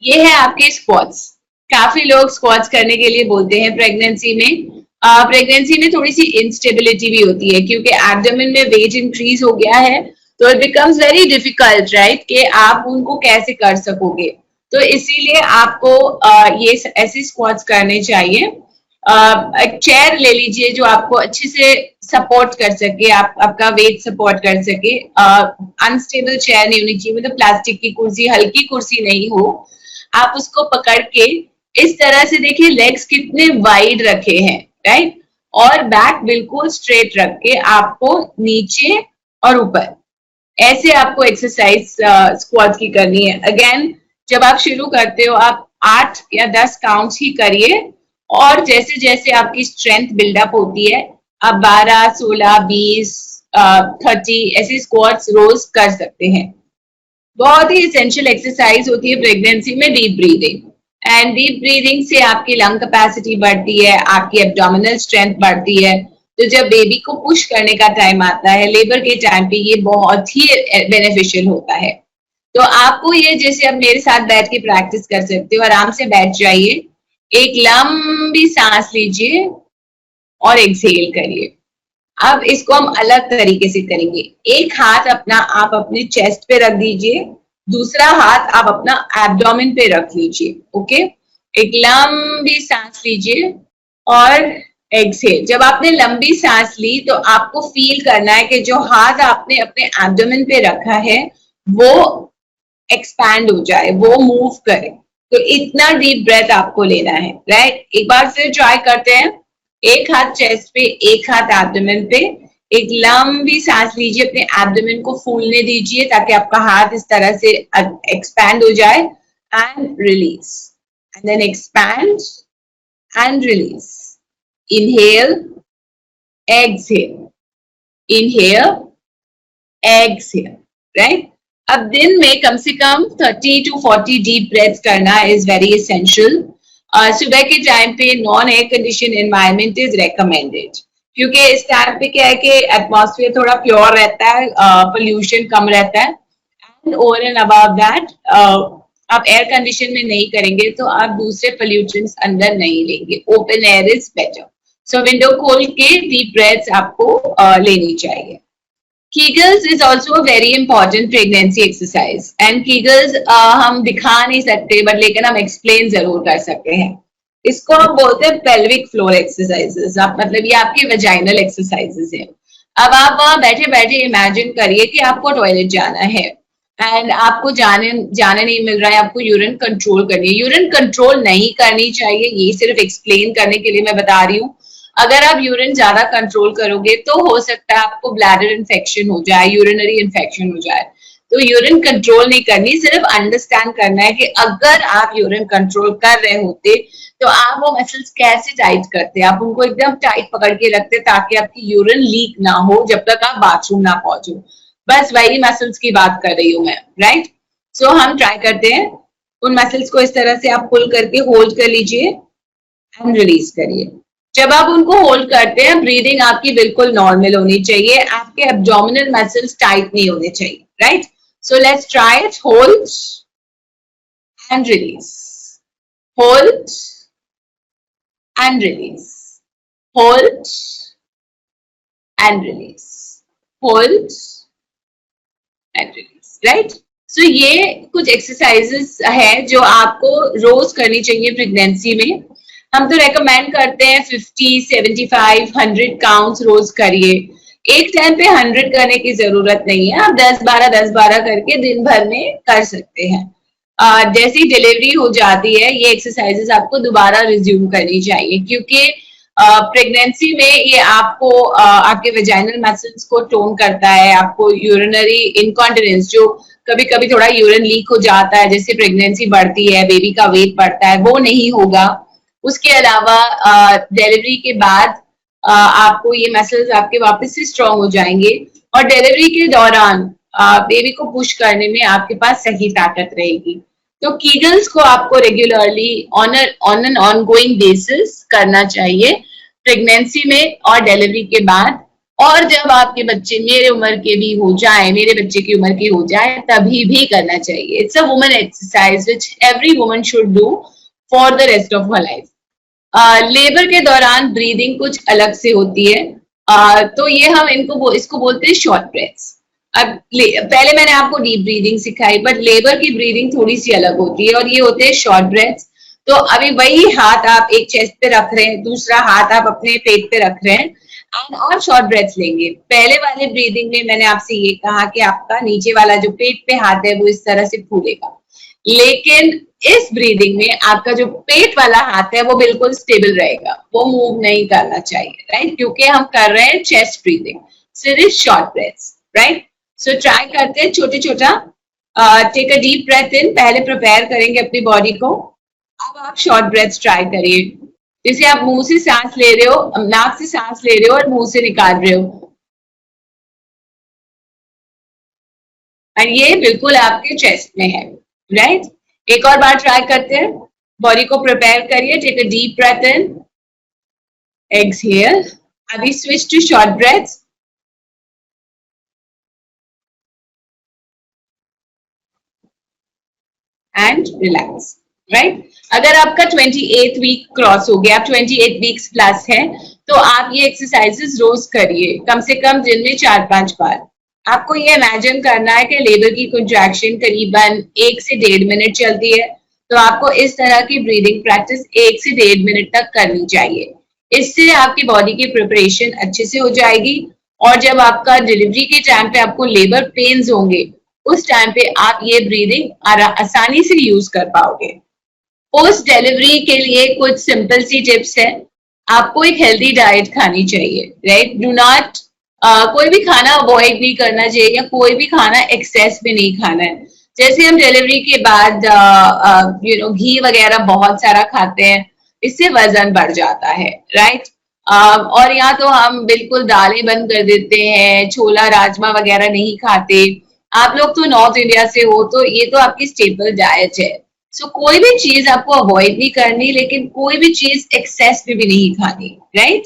ये है आपके स्क्वाट्स। काफी लोग स्क्वाट्स करने के लिए बोलते हैं प्रेगनेंसी में। प्रेगनेंसी में थोड़ी सी इंस्टेबिलिटी भी होती है क्योंकि एब्डोमेन में वेट इंक्रीज हो गया है, तो it becomes very difficult, right, कि आप उनको कैसे कर सकोगे। तो इसीलिए आपको ये ऐसे स्क्वाट्स करने चाहिए। एक चेयर ले लीजिए जो आपको अच्छे से सपोर्ट कर सके, आपका वेट सपोर्ट कर सके। अनस्टेबल चेयर नहीं होनी चाहिए, मतलब प्लास्टिक की कुर्सी, हल्की कुर्सी नहीं हो। आप उसको पकड़ के इस तरह से देखिए लेग्स कितने वाइड रखे हैं, राइट, और बैक बिल्कुल स्ट्रेट रख के आपको नीचे और ऊपर ऐसे आपको एक्सरसाइज स्क्वाट्स की करनी है। अगेन जब आप शुरू करते हो आप 8 या 10 काउंट्स ही करिए और जैसे जैसे आपकी स्ट्रेंथ बिल्डअप होती है आप 12, 16, 20, 30 ऐसे स्क्वाट्स रोज कर सकते हैं। बहुत ही एसेंशियल एक्सरसाइज होती है प्रेगनेंसी में deep breathing. And deep breathing से आपकी लंग कैपेसिटी बढ़ती है, आपकी एब्डोमिनल स्ट्रेंथ बढ़ती है। तो जब बेबी को पुश करने का टाइम आता है लेबर के टाइम पे, ये बहुत ही बेनिफिशियल होता है। तो आपको ये जैसे अब मेरे साथ बैठ के प्रैक्टिस कर सकते हो, आराम से बैठ जाइए, एक लंबी सांस लीजिए और एक्सहेल करिए। अब इसको हम अलग तरीके से करेंगे। एक हाथ अपना आप अपने चेस्ट पे रख दीजिए, दूसरा हाथ आप अपना एब्डोमेन पे रख लीजिए। ओके, एक लंबी सांस लीजिए और एक्सहेल। जब आपने लंबी सांस ली तो आपको फील करना है कि जो हाथ आपने अपने एब्डोमेन पे रखा है वो एक्सपैंड हो जाए, वो मूव करे। तो इतना डीप ब्रेथ आपको लेना है, राइट? एक बार फिर ट्राई करते हैं। एक हाथ चेस्ट पे, एक हाथ एब्डोमेन पे। एक लंबी सांस लीजिए, अपने एब्डोमेन को फूलने दीजिए ताकि आपका हाथ इस तरह से एक्सपैंड हो जाए। And release, and then expand and release. Inhale, exhale, inhale, exhale, right? अब दिन में कम से कम 30 to 40 डीप ब्रेथ करना इज वेरी एसेंशियल। सुबह के टाइम पे non air condition environment is recommended, क्योंकि इस टाइम पे क्या है कि एटमॉस्फेयर थोड़ा प्योर रहता है, पोल्यूशन कम रहता है। And over and above that आप एयर कंडीशन में नहीं करेंगे तो आप दूसरे पोल्यूशंस अंदर नहीं लेंगे। Open air is better. So window खोल के डीप ब्रेथ्स आपको लेनी चाहिए। Kegels is also a very important pregnancy exercise and Kegels हम दिखा नहीं सकते बट लेकिन हम एक्सप्लेन जरूर कर सकते हैं। इसको हम बोलते हैं पेल्विक फ्लोर एक्सरसाइजेस। आप मतलब ये आपकी वेजाइनल एक्सरसाइजेस हैं। अब आप वहां बैठे बैठे इमेजिन करिए कि आपको टॉयलेट जाना है एंड आपको जाने नहीं मिल रहा है, आपको यूरिन कंट्रोल करनी है। यूरिन कंट्रोल नहीं करनी चाहिए, ये सिर्फ एक्सप्लेन करने के लिए मैं बता रही हूँ। अगर आप यूरिन ज्यादा कंट्रोल करोगे तो हो सकता है आपको ब्लैडर इन्फेक्शन हो जाए, यूरिनरी इन्फेक्शन हो जाए। तो यूरिन कंट्रोल नहीं करनी, सिर्फ अंडरस्टैंड करना है कि अगर आप यूरिन कंट्रोल कर रहे होते तो आप वो मसल्स कैसे टाइट करते, आप उनको एकदम टाइट पकड़ के रखते ताकि आपकी यूरिन लीक ना हो जब तक आप बाथरूम ना पहुंचो। बस वही मसल्स की बात कर रही हूँ मैं, राइट? सो हम ट्राई करते हैं। उन मसल्स को इस तरह से आप पुल करके होल्ड कर लीजिए एंड रिलीज करिए। जब आप उनको होल्ड करते हैं, ब्रीदिंग आपकी बिल्कुल नॉर्मल होनी चाहिए, आपके एब्डोमिनल मसल्स टाइट नहीं होने चाहिए, right? So let's try it. Hold and release, hold and release, hold and release, hold and release, right? So ये कुछ एक्सरसाइजेस है जो आपको रोज करनी चाहिए प्रेगनेंसी में। हम तो रेकमेंड करते हैं 50, 75, 100 काउंट्स रोज करिए। एक टाइम पे 100 करने की जरूरत नहीं है, आप 10-12 करके दिन भर में कर सकते हैं। जैसी डिलीवरी हो जाती है ये एक्सरसाइजेस आपको दोबारा रिज्यूम करनी चाहिए, क्योंकि प्रेगनेंसी में ये आपको आपके वेजाइनल मसल्स को टोन करता है। आपको यूरिनरी इनकॉन्टिनेंस, जो कभी कभी थोड़ा यूरिन लीक हो जाता है, जैसे प्रेगनेंसी बढ़ती है, बेबी का वेट बढ़ता है, वो नहीं होगा। उसके अलावा डिलीवरी के बाद आपको ये मसल्स आपके वापस से स्ट्रॉन्ग हो जाएंगे और डिलीवरी के दौरान बेबी को पुश करने में आपके पास सही ताकत रहेगी। तो कीगल्स को आपको regularly on an ongoing basis करना चाहिए प्रेगनेंसी में और डिलीवरी के बाद। और जब आपके बच्चे मेरे उम्र के भी हो जाए, मेरे बच्चे की उम्र की हो जाए, तभी भी करना चाहिए। It's a woman exercise which every woman should do for the rest of her life. Labour के दौरान ब्रीदिंग कुछ अलग से होती है। तो ये हम इसको बोलते हैं शॉर्ट ब्रेथ्स। अब पहले मैंने आपको डीप ब्रीदिंग सिखाई, बट लेबर की ब्रीदिंग थोड़ी सी अलग होती है और ये होते हैं शॉर्ट ब्रेथ्स। तो अभी वही हाथ आप एक चेस्ट पे रख रहे हैं, दूसरा हाथ आप अपने पेट पे रख रहे हैं और शॉर्ट ब्रेथ्स लेंगे। पहले वाले ब्रीदिंग में मैंने आपसे ये कहा कि आपका नीचे वाला जो पेट पे हाथ है वो इस तरह से फूलेगा, लेकिन इस ब्रीदिंग में आपका जो पेट वाला हाथ है वो बिल्कुल स्टेबल रहेगा, वो मूव नहीं करना चाहिए, राइट? क्योंकि हम कर रहे हैं चेस्ट ब्रीदिंग, सिर्फ short breaths, right? So try करते हैं छोटे छोटा। टेक अ डीप ब्रेथ इन, पहले प्रिपेयर करेंगे अपनी बॉडी को। अब आप शॉर्ट ब्रेथ्स ट्राई करिए, जैसे आप मुंह से सांस ले रहे हो, नाक से सांस ले रहे हो और मुंह से निकाल रहे हो। और ये बिल्कुल आपके चेस्ट में है, राइट? एक और बार ट्राई करते हैं, बॉडी को प्रिपेयर करिए, take a deep breath in, exhale, अभी switch to short breaths, and relax, right? अगर आपका 28th वीक क्रॉस हो गया, आप 28 वीक्स प्लस है, तो आप ये एक्सरसाइजेस रोज करिए, कम से कम दिन में 4-5 बार। आपको ये इमेजिन करना है कि लेबर की कंट्रैक्शन करीबन 1 से 1.5 मिनट चलती है, तो आपको इस तरह की ब्रीदिंग प्रैक्टिस 1 से 1.5 मिनट तक करनी चाहिए। इससे आपकी बॉडी की प्रिपरेशन अच्छे से हो जाएगी, और जब आपका डिलीवरी के टाइम पे आपको लेबर पेन्स होंगे, उस टाइम पे आप ये ब्रीदिंग आसानी से यूज कर पाओगे। पोस्ट डिलीवरी के लिए कुछ सिंपल सी टिप्स है। आपको एक हेल्दी डाइट खानी चाहिए, राइट? डू नॉट कोई भी खाना अवॉइड नहीं करना चाहिए, या कोई भी खाना एक्सेस में नहीं खाना है। जैसे हम डिलीवरी के बाद घी वगैरह बहुत सारा खाते हैं, इससे वजन बढ़ जाता है, राइट? और यहाँ तो हम बिल्कुल दालें बंद कर देते हैं, छोला राजमा वगैरह नहीं खाते। आप लोग तो नॉर्थ इंडिया से हो, तो ये तो आपकी स्टेपल डाइट है। सो कोई भी चीज आपको अवॉइड नहीं करनी, लेकिन कोई भी चीज एक्सेस में भी नहीं खानी, राइट?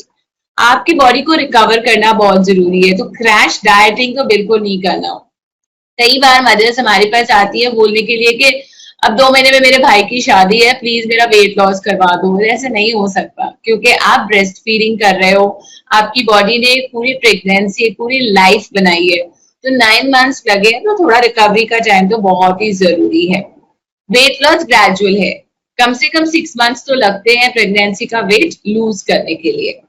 आपकी बॉडी को रिकवर करना बहुत जरूरी है, तो क्रैश डाइटिंग तो बिल्कुल नहीं करना। कई बार मदर्स हमारे पास आती है बोलने के लिए कि अब 2 महीने में मेरे भाई की शादी है, प्लीज मेरा वेट लॉस करवा दो। ऐसे नहीं हो सकता, क्योंकि आप ब्रेस्ट फीडिंग कर रहे हो, आपकी बॉडी ने पूरी प्रेगनेंसी, पूरी लाइफ बनाई है, तो 9 मंथ्स लगे, तो थोड़ा रिकवरी का टाइम तो बहुत ही जरूरी है। वेट लॉस ग्रेजुअल है, कम से कम 6 मंथ्स तो लगते हैं प्रेगनेंसी का वेट लूज करने के लिए।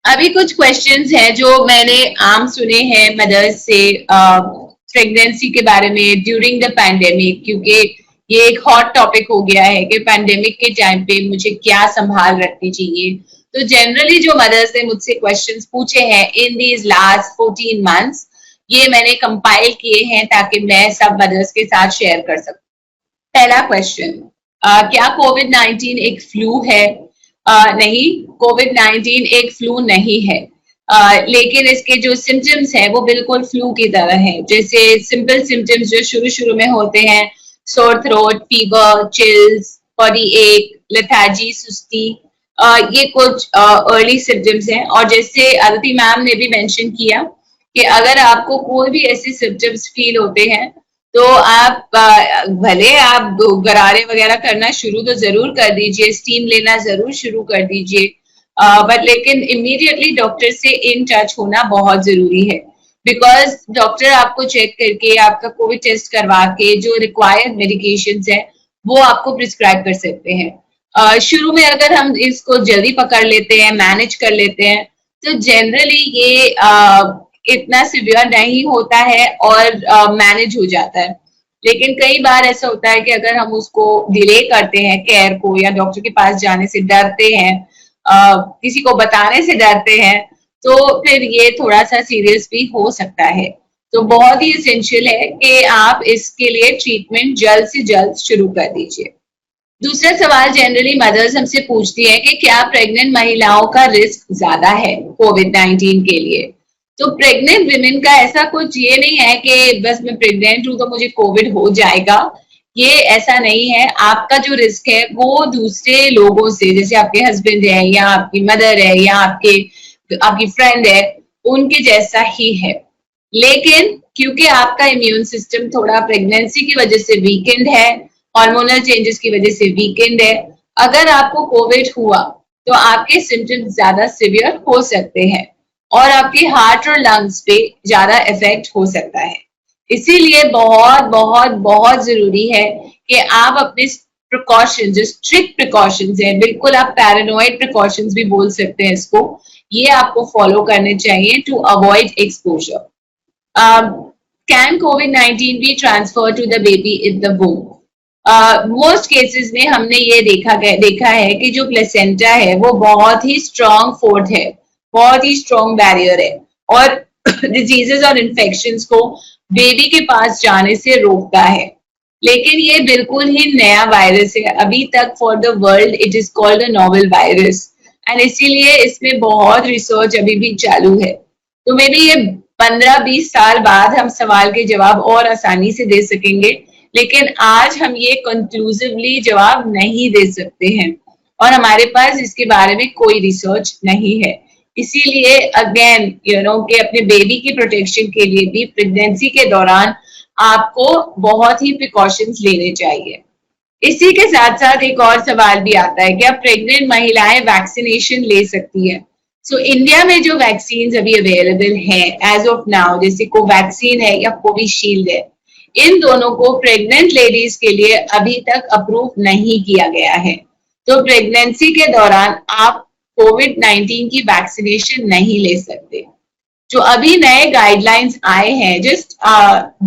अभी कुछ क्वेश्चंस हैं जो मैंने आम सुने हैं मदर्स से प्रेगनेंसी के बारे में ड्यूरिंग द पैंडेमिक, क्योंकि ये एक हॉट टॉपिक हो गया है कि पैंडेमिक के टाइम पे मुझे क्या संभाल रखनी चाहिए। तो जनरली जो मदर्स ने मुझसे क्वेश्चंस पूछे हैं इन दीज लास्ट 14 मंथ्स, ये मैंने कंपाइल किए हैं ताकि मैं सब मदर्स के साथ शेयर कर सकूं। पहला क्वेश्चन, क्या कोविड-19 एक फ्लू है? नहीं, कोविड-19 एक फ्लू नहीं है, लेकिन इसके जो सिम्टम्स हैं वो बिल्कुल फ्लू की तरह हैं। जैसे सिंपल सिम्टम्स जो शुरू शुरू में होते हैं, sore throat, fever, chills, body एक, लेथार्जी, सुस्ती, ये कुछ अर्ली सिम्टम्स हैं। और जैसे अदिति मैम ने भी मेंशन किया कि अगर आपको कोई भी ऐसे सिम्टम्स फील होते हैं, तो आप भले आप गरारे वगैरह करना शुरू तो जरूर कर दीजिए, स्टीम लेना जरूर शुरू कर दीजिए, बट लेकिन इमीडिएटली डॉक्टर से इन टच होना बहुत जरूरी है, बिकॉज डॉक्टर आपको चेक करके, आपका कोविड टेस्ट करवा के जो रिक्वायर्ड मेडिकेशंस है वो आपको प्रिस्क्राइब कर सकते हैं। शुरू में अगर हम इसको जल्दी पकड़ लेते हैं, मैनेज कर लेते हैं, तो जनरली ये इतना सिवियर नहीं होता है और मैनेज हो जाता है। लेकिन कई बार ऐसा होता है कि अगर हम उसको डिले करते हैं केयर को, या डॉक्टर के पास जाने से डरते हैं, किसी को बताने से डरते हैं, तो फिर ये थोड़ा सा सीरियस भी हो सकता है। तो बहुत ही एसेंशियल है कि आप इसके लिए ट्रीटमेंट जल्द से जल्द शुरू कर दीजिए। दूसरा सवाल जनरली मदर्स हमसे पूछती है कि क्या प्रेग्नेंट महिलाओं का रिस्क ज्यादा है कोविड-19 के लिए? तो प्रेग्नेंट विमेन का ऐसा कुछ ये नहीं है कि बस मैं प्रेग्नेंट हूं तो मुझे कोविड हो जाएगा, ये ऐसा नहीं है। आपका जो रिस्क है वो दूसरे लोगों से, जैसे आपके हस्बैंड है, या आपकी मदर है, या आपकी फ्रेंड है, उनके जैसा ही है। लेकिन क्योंकि आपका इम्यून सिस्टम थोड़ा प्रेगनेंसी की वजह से वीकेंड है, हार्मोनल चेंजेस की वजह से वीकेंड है, अगर आपको कोविड हुआ तो आपके सिम्टम्स ज्यादा सिवियर हो सकते हैं और आपके हार्ट और लंग्स पे ज्यादा इफेक्ट हो सकता है। इसीलिए बहुत बहुत बहुत जरूरी है कि आप अपने प्रिकॉशंस, जो स्ट्रिक्ट प्रिकॉशंस हैं, बिल्कुल आप पैरानोइड प्रिकॉशंस भी बोल सकते हैं इसको, ये आपको फॉलो करने चाहिए टू अवॉइड एक्सपोजर। कैन कोविड-19 be transfer to the baby in the womb? Most cases में हमने ये देखा है कि जो प्लेसेंटा है वो बहुत ही स्ट्रॉन्ग फोर्ट है, बहुत ही स्ट्रॉन्ग बैरियर है, और डिजीजेस और इन्फेक्शंस को बेबी के पास जाने से रोकता है। लेकिन ये बिल्कुल ही नया वायरस है, अभी तक for the world it is called a novel virus, and इसीलिए इसमें बहुत रिसर्च अभी भी चालू है। तो मे बी ये 15-20 साल बाद हम सवाल के जवाब और आसानी से दे सकेंगे, लेकिन आज हम ये कंक्लूसिवली जवाब नहीं दे सकते हैं और हमारे पास इसके बारे में कोई रिसर्च नहीं है। इसीलिए अगेन कि अपने बेबी की प्रोटेक्शन के लिए भी प्रेगनेंसी के दौरान आपको बहुत ही प्रिकॉशंस लेने चाहिए। इसी के साथ साथ एक और सवाल भी आता है, क्या प्रेग्नेंट महिलाएं वैक्सीनेशन ले सकती है? सो इंडिया में जो वैक्सीन अभी अवेलेबल हैं एज ऑफ नाउ, जैसे कोवैक्सीन है या कोविशील्ड है, इन दोनों को प्रेग्नेंट लेडीज के लिए अभी तक अप्रूव नहीं किया गया है। तो प्रेगनेंसी के दौरान आप कोविड-19 की वैक्सीनेशन नहीं ले सकते। जो अभी नए गाइडलाइंस आए हैं, जस्ट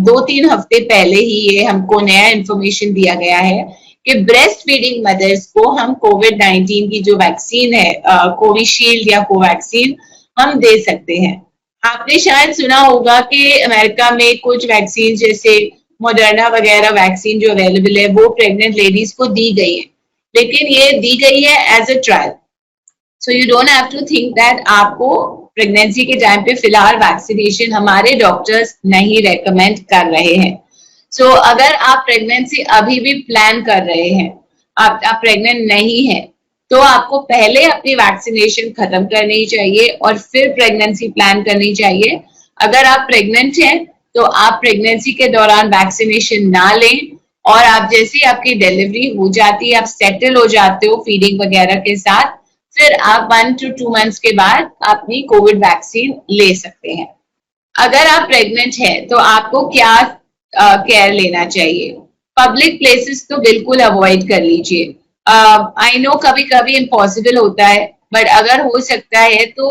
2-3 हफ्ते पहले ही ये हमको नया इंफॉर्मेशन दिया गया है कि ब्रेस्ट फीडिंग मदर्स को हम कोविड-19 की जो वैक्सीन है कोविशील्ड या कोवैक्सीन हम दे सकते हैं। आपने शायद सुना होगा कि अमेरिका में कुछ वैक्सीन जैसे मॉडर्ना वगैरह वैक्सीन जो अवेलेबल है वो प्रेग्नेंट लेडीज को दी गई है, लेकिन ये दी गई है as a trial. So you don't have to think that आपको प्रेगनेंसी के टाइम पे फिलहाल वैक्सीनेशन हमारे डॉक्टर्स नहीं रेकमेंड कर रहे हैं। सो अगर आप प्रेगनेंसी अभी भी प्लान कर रहे हैं, आप प्रेग्नेंट नहीं है, तो आपको पहले अपनी वैक्सीनेशन खत्म करनी चाहिए और फिर प्रेगनेंसी प्लान करनी चाहिए। अगर आप प्रेग्नेंट हैं तो आप प्रेगनेंसी के दौरान वैक्सीनेशन ना लें और आप जैसे ही आपकी डिलीवरी हो जाती है, आप सेटल हो जाते हो फीडिंग वगैरह के साथ, फिर आप 1 to 2 months के बाद अपनी कोविड वैक्सीन ले सकते हैं। अगर आप प्रेग्नेंट हैं तो आपको क्या केयर लेना चाहिए? पब्लिक प्लेसेस तो बिल्कुल अवॉइड कर लीजिए। आई नो कभी कभी इम्पॉसिबल होता है, बट अगर हो सकता है तो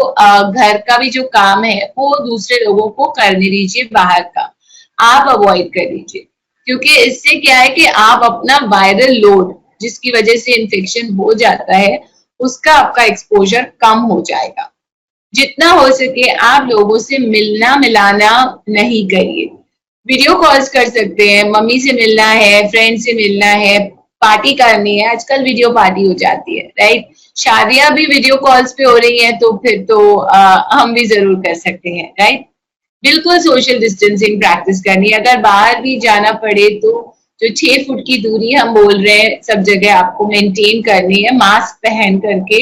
घर का भी जो काम है वो दूसरे लोगों को करने दीजिए, बाहर का आप अवॉइड कर लीजिए, क्योंकि इससे क्या है कि आप अपना वायरल लोड जिसकी वजह से इन्फेक्शन हो जाता है उसका आपका एक्सपोजर कम हो जाएगा। जितना हो सके आप लोगों से मिलना मिलाना नहीं करिए। वीडियो कॉल्स कर सकते हैं, मम्मी से मिलना है, फ्रेंड से मिलना है, पार्टी करनी है, आजकल वीडियो पार्टी हो जाती है, राइट? शादियां भी वीडियो कॉल्स पे हो रही हैं, तो फिर तो हम भी जरूर कर सकते हैं, राइट? बिल्कुल सोशल डिस्टेंसिंग प्रैक्टिस करनी है। अगर बाहर भी जाना पड़े तो जो 6 फुट की दूरी हम बोल रहे हैं सब जगह आपको मेंटेन करनी है, मास्क पहन करके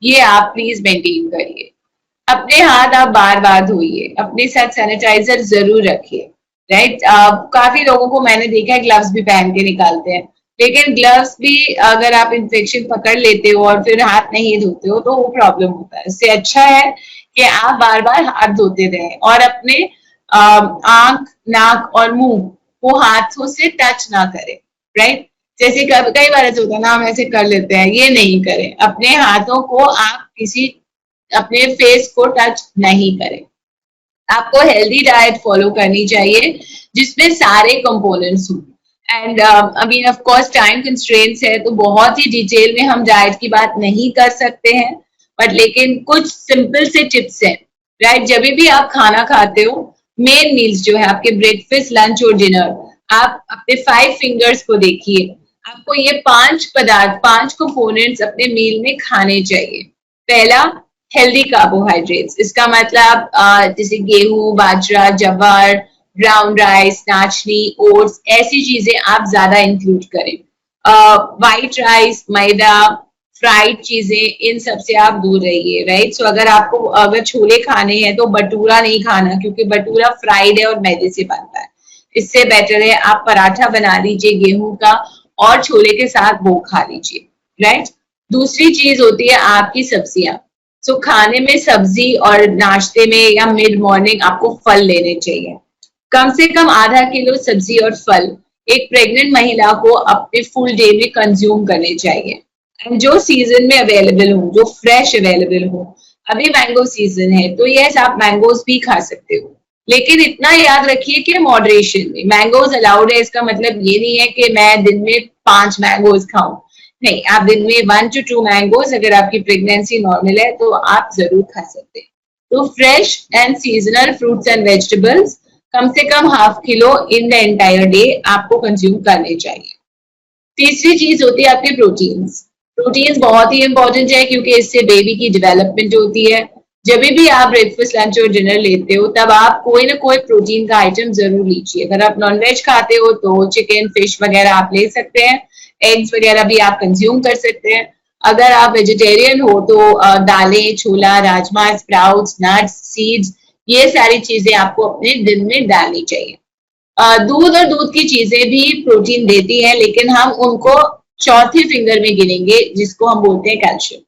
ये आप प्लीज मेंटेन करिए। अपने हाथ आप बार बार धोइए, अपने साथ सैनिटाइजर जरूर रखिए, राइट? काफी लोगों को मैंने देखा है ग्लव्स भी पहन के निकालते हैं, लेकिन ग्लव्स भी अगर आप इन्फेक्शन पकड़ लेते हो और फिर हाथ नहीं धोते हो तो वो प्रॉब्लम होता है। इससे अच्छा है कि आप बार बार हाथ धोते रहें और अपने आंख, नाक और मुंह को हाथों से टच ना करें, राइट? जैसे कई बार ऐसा होता है ना, हम ऐसे कर लेते हैं, ये नहीं करें। अपने हाथों को आप अपने फेस को टच नहीं करें। आपको हेल्दी डाइट फॉलो करनी चाहिए जिसमें सारे कंपोनेंट्स हों। एंड अभी ऑफ कोर्स टाइम कंस्ट्रेंट्स है तो बहुत ही डिटेल में हम डाइट की बात नहीं कर सकते हैं, बट लेकिन कुछ सिंपल से टिप्स हैं, राइट? जब भी आप खाना खाते हो, मेन मील्स जो है आपके ब्रेकफास्ट, लंच और डिनर, आप अपने 5 फिंगर्स को देखिए, आपको ये 5 पदार्थ, 5 कंपोनेंट्स अपने मील में खाने चाहिए। पहला, हेल्दी कार्बोहाइड्रेट्स, इसका मतलब जैसे गेहूं, बाजरा, जवार, ब्राउन राइस, नाचनी, ओट्स, ऐसी चीजें आप ज्यादा इंक्लूड करें। व्हाइट राइस, मैदा, फ्राइड चीजें, इन सब से आप दूर रहिए, राइट? सो अगर छोले खाने हैं तो भटूरा नहीं खाना, क्योंकि भटूरा फ्राइड है और मैदे से बनता है। इससे बेटर है आप पराठा बना लीजिए गेहूं का और छोले के साथ वो खा लीजिए, राइट? दूसरी चीज होती है आपकी सब्जियां। सो खाने में सब्जी और नाश्ते में या मिड मॉर्निंग आपको फल लेने चाहिए। कम से कम आधा किलो सब्जी और फल एक प्रेग्नेंट महिला को अपने फुल डे में कंज्यूम करने चाहिए। एंड जो सीजन में अवेलेबल हो, जो फ्रेश अवेलेबल हो, अभी मैंगो सीजन है तो यस आप मैंगोज भी खा सकते हो, लेकिन इतना याद रखिए कि मॉडरेशन में। मैंगोज अलाउड है, इसका मतलब ये नहीं है कि मैं दिन में 5 मैंगोज खाऊं, नहीं, आप दिन में 1 to 2 मैंगोज, अगर आपकी प्रेगनेंसी नॉर्मल है तो आप जरूर खा सकते हैं। तो fresh and seasonal fruits and vegetables कम से कम ½ kilo in the entire day आपको कंज्यूम करने चाहिए। तीसरी चीज होती है आपके प्रोटीन्स। प्रोटीन्स बहुत ही इंपॉर्टेंट है क्योंकि इससे बेबी की डेवलपमेंट होती है। जब भी आप ब्रेकफास्ट, लंच और डिनर लेते हो तब आप कोई ना कोई प्रोटीन का आइटम जरूर लीजिए। अगर आप नॉनवेज खाते हो तो चिकन, फिश वगैरह आप ले सकते हैं, एग्स वगैरह भी आप कंज्यूम कर सकते हैं। अगर आप वेजिटेरियन हो तो दालें, छोला, राजमा, स्प्राउट्स, नट्स, सीड्स, ये सारी चीजें आपको अपने दिन में डालनी चाहिए। दूध और दूध की चीजें भी प्रोटीन देती हैं, लेकिन हम उनको चौथे फिंगर में गिनेंगे, जिसको हम बोलते हैं कैल्शियम।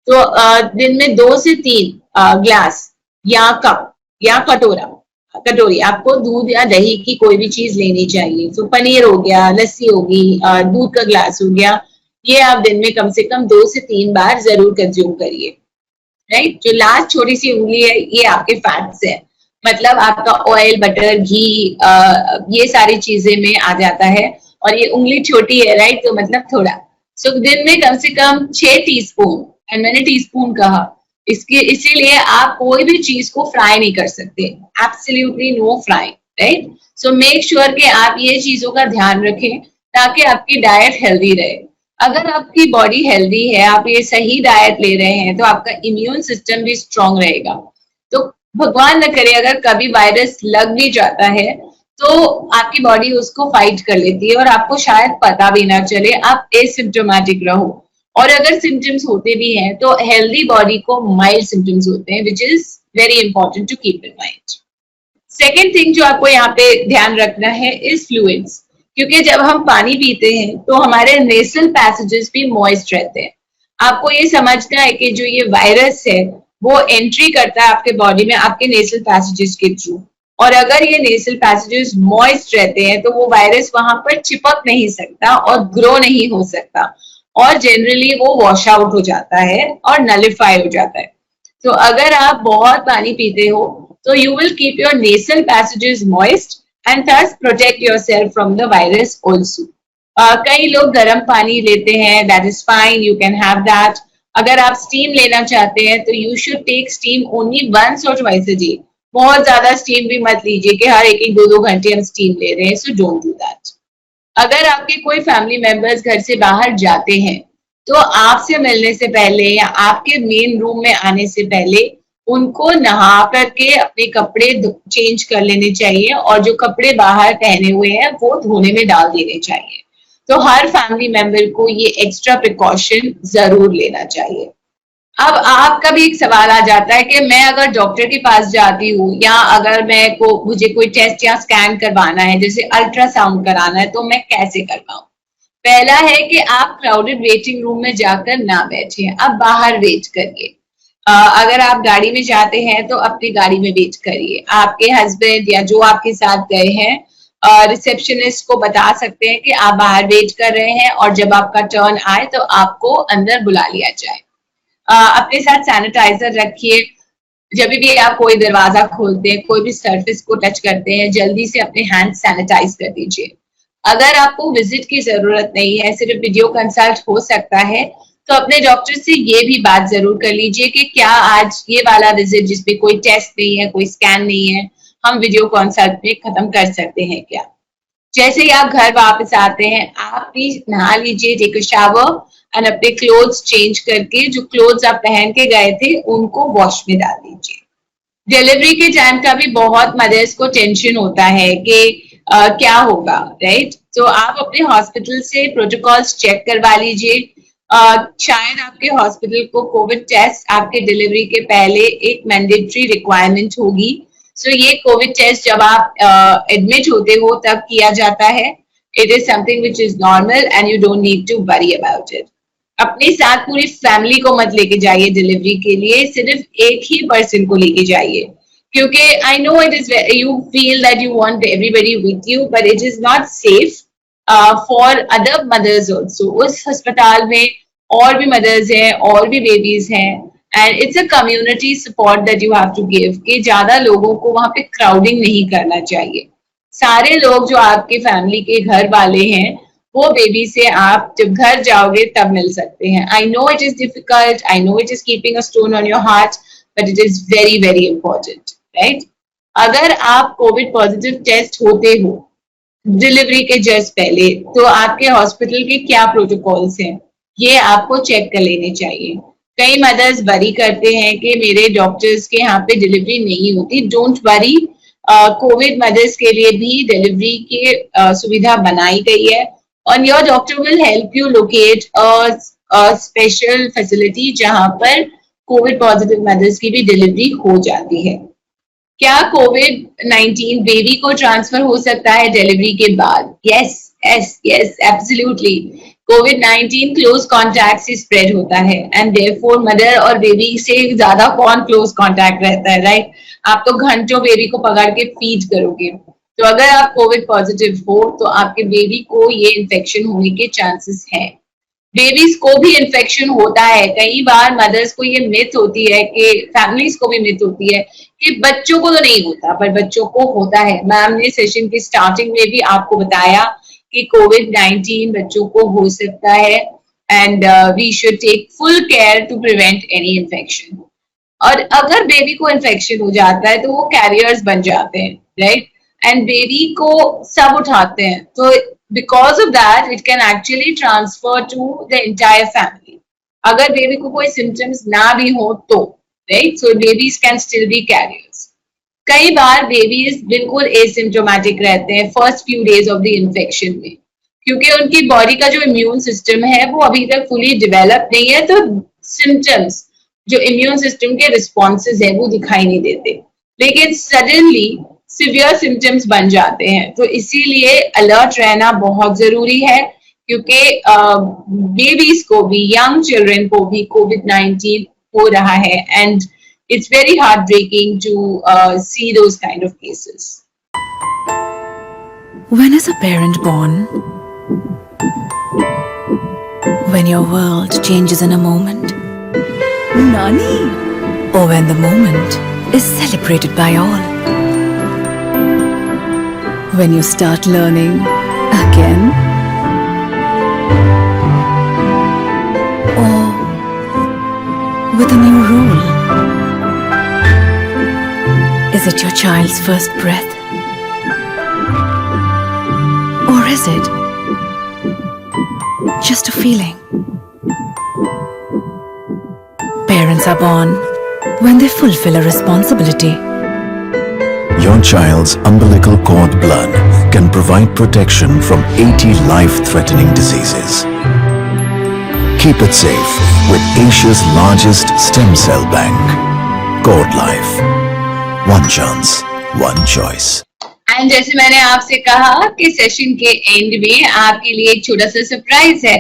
तो दिन में 2 से 3 ग्लास या कप या कटोरी आपको दूध या दही की कोई भी चीज लेनी चाहिए। तो पनीर हो गया, लस्सी होगी, दूध का ग्लास हो गया, ये आप दिन में कम से कम 2 से 3 बार जरूर कंज्यूम करिए। राइट, जो लास्ट छोटी सी उंगली है ये आपके फैट्स है, मतलब आपका ऑयल, बटर, घी, ये सारी चीजें में आ जाता है। और ये उंगली छोटी है, राइट, तो मतलब थोड़ा। सो दिन में कम से कम 6 टीस्पून, एंड मैंने टीस्पून कहा इसके, इसीलिए आप कोई भी चीज को फ्राई नहीं कर सकते, absolutely no fry, right. So make sure कि आप ये चीजों का ध्यान रखें ताकि आपकी डाइट हेल्दी रहे। अगर आपकी बॉडी हेल्दी है, आप ये सही डाइट ले रहे हैं, तो आपका इम्यून सिस्टम भी स्ट्रांग रहेगा। तो भगवान न करे अगर कभी वायरस लग भी जाता है तो आपकी बॉडी उसको फाइट कर लेती है और आपको शायद पता भी ना चले, आप एसिम्प्टोमेटिक रहो। और अगर सिम्टम्स होते भी हैं तो हेल्दी बॉडी को माइल्ड सिम्टम्स होते हैं, which is very important to keep in mind. Second thing जो आपको यहाँ पे ध्यान रखना है इज फ्लूइड्स, क्योंकि जब हम पानी पीते हैं तो हमारे नेसल पैसेजेस भी मॉइस्ट रहते हैं। आपको ये समझना है कि जो ये वायरस है वो एंट्री करता है आपके बॉडी में आपके नेसल पैसेजेस के थ्रू, और अगर ये नेसल पैसेजेस मॉइस्ट रहते हैं तो वो वायरस वहां पर चिपक नहीं सकता और ग्रो नहीं हो सकता, और जनरली वो वॉश आउट हो जाता है और नलिफाई हो जाता है। तो अगर आप बहुत पानी पीते हो तो you will keep your nasal passages moist and thus protect yourself from the virus also. कई लोग गर्म पानी लेते हैं, that is fine, you can have that. अगर आप स्टीम लेना चाहते हैं तो you should take steam only once or twice a day. बहुत ज्यादा स्टीम भी मत लीजिए कि हर एक 2-2 घंटे हम स्टीम ले रहे हैं, so don't do that. अगर आपके कोई फैमिली मेंबर्स घर से बाहर जाते हैं तो आपसे मिलने से पहले या आपके मेन रूम में आने से पहले उनको नहा करके अपने कपड़े चेंज कर लेने चाहिए, और जो कपड़े बाहर पहने हुए हैं वो धोने में डाल देने चाहिए। तो हर फैमिली मेंबर को ये एक्स्ट्रा प्रिकॉशन जरूर लेना चाहिए। अब आपका भी एक सवाल आ जाता है कि मैं अगर डॉक्टर के पास जाती हूँ या अगर मुझे कोई टेस्ट या स्कैन करवाना है, जैसे अल्ट्रासाउंड कराना है, तो मैं कैसे करवाऊं? पहला है कि आप क्राउडेड वेटिंग रूम में जाकर ना बैठे, आप बाहर वेट करिए। अगर आप गाड़ी में जाते हैं तो अपनी गाड़ी में वेट करिए। आपके हस्बैंड या जो आपके साथ गए हैं रिसेप्शनिस्ट को बता सकते हैं कि आप बाहर वेट कर रहे हैं, और जब आपका टर्न आए तो आपको अंदर बुला लिया जाए। अपने साथ सैनिटाइजर रखिए। जब भी आप कोई दरवाजा खोलते हैं, कोई भी सरफेस को टच करते हैं, जल्दी से अपने हैंड सैनिटाइज कर दीजिए। अगर आपको विजिट की जरूरत नहीं है, सिर्फ वीडियो कंसल्ट हो सकता है, तो अपने डॉक्टर से ये भी बात जरूर कर लीजिए कि क्या आज ये वाला विजिट जिसमें कोई टेस्ट नहीं है, कोई स्कैन नहीं है, हम वीडियो कंसल्ट में खत्म कर सकते हैं क्या? जैसे ही आप घर वापस आते हैं, आप प्लीज नहा लीजिए, टेक अ शावर, एंड अपने क्लोथ्स चेंज करके जो क्लोथ्स आप पहन के गए थे उनको वॉश में डाल दीजिए। डिलीवरी के टाइम का भी बहुत मदर्स को टेंशन होता है कि क्या होगा, राइट? तो आप अपने हॉस्पिटल से प्रोटोकॉल्स चेक करवा लीजिए। शायद आपके हॉस्पिटल को कोविड टेस्ट आपके डिलीवरी के पहले एक मैंडेटरी रिक्वायरमेंट होगी। सो ये कोविड टेस्ट जब आप एडमिट होते हो तब किया जाता है। It is something which is normal and you don't need to worry about it. अपने साथ पूरी फैमिली को मत लेके जाइए डिलीवरी के लिए, सिर्फ एक ही पर्सन को लेके जाइए, क्योंकि I know it is, you feel that you want everybody with you, but it is not safe for other mothers also. उस अस्पताल में और भी मदर्स हैं, और भी बेबीज हैं, and it's a community support that you have to give कि ज्यादा लोगों को वहां पे क्राउडिंग नहीं करना चाहिए। सारे लोग जो आपके फैमिली के घर वाले हैं वो बेबी से आप जब घर जाओगे तब मिल सकते हैं। आई know it is difficult, I know it is keeping a stone on your heart, but it is very very important, right? अगर आप कोविड पॉजिटिव टेस्ट होते हो डिलीवरी के जस्ट पहले, तो आपके हॉस्पिटल के क्या प्रोटोकॉल्स हैं ये आपको चेक कर लेने चाहिए। कई मदर्स वरी करते हैं कि मेरे डॉक्टर्स के यहाँ पे डिलीवरी नहीं होती. डोंट वरी, कोविड मदर्स के लिए भी डिलीवरी की सुविधा बनाई गई है. और your doctor will help you locate a special facility जहाँ पर कोविड पॉजिटिव मदर्स की भी डिलीवरी हो जाती है. क्या कोविड-19 बेबी को ट्रांसफर हो सकता है डिलीवरी के बाद? Yes, yes, yes, absolutely. कोविड-19 क्लोज कॉन्टैक्ट से स्प्रेड होता है एंड देयरफॉर मदर और बेबी से ज्यादा कौन क्लोज कॉन्टैक्ट रहता है, राइट? आप तो घंटों बेबी को पकड़ के फीड करोगे. तो अगर आप कोविड पॉजिटिव हो तो आपके बेबी को ये इन्फेक्शन होने के चांसेस हैं. बेबीज को भी इन्फेक्शन होता है. कई बार मदर्स को ये मिथ होती है कि फैमिलीज को भी मिथ होती है कि बच्चों को तो नहीं होता, पर बच्चों को होता है. मैम ने सेशन की स्टार्टिंग में भी आपको बताया कि कोविड-19 बच्चों को हो सकता है and we should take full care to prevent any infection. और अगर बेबी को इन्फेक्शन हो जाता है तो वो कैरियर्स बन जाते हैं, राइट? एंड बेबी को सब उठाते हैं. तो because of that it can actually transfer to the entire family. अगर बेबी को कोई symptoms ना भी हो तो, right? So babies can still be carriers. कई बार बेबीज बिल्कुल एसिम्प्टोमेटिक रहते हैं first few days of the infection में, क्योंकि उनकी बॉडी का जो इम्यून सिस्टम है वो अभी तक फुली डेवलप नहीं है. तो सिम्टम्स, जो इम्यून सिस्टम के रिस्पॉन्सेज है वो दिखाई नहीं देते, लेकिन सडनली सिवियर सिम्टम्स बन जाते हैं. तो इसीलिए अलर्ट रहना बहुत जरूरी है, क्योंकि बेबीज को भी, यंग चिल्ड्रन को भी कोविड-19 हो रहा है and it's very heartbreaking to see those kind of cases. When is a parent born? When your world changes in a moment. Nani? Or when the moment is celebrated by all. When you start learning again. Or with a new role. Is it your child's first breath? Or is it just a feeling? Parents are born when they fulfill a responsibility. Your child's umbilical cord blood can provide protection from 80 life-threatening diseases. Keep it safe with Asia's largest stem cell bank, Cord Life. One chance, one choice. And जैसे मैंने आपसे कहा कि session के and में आपके लिए एक छोटा सा सरप्राइज है,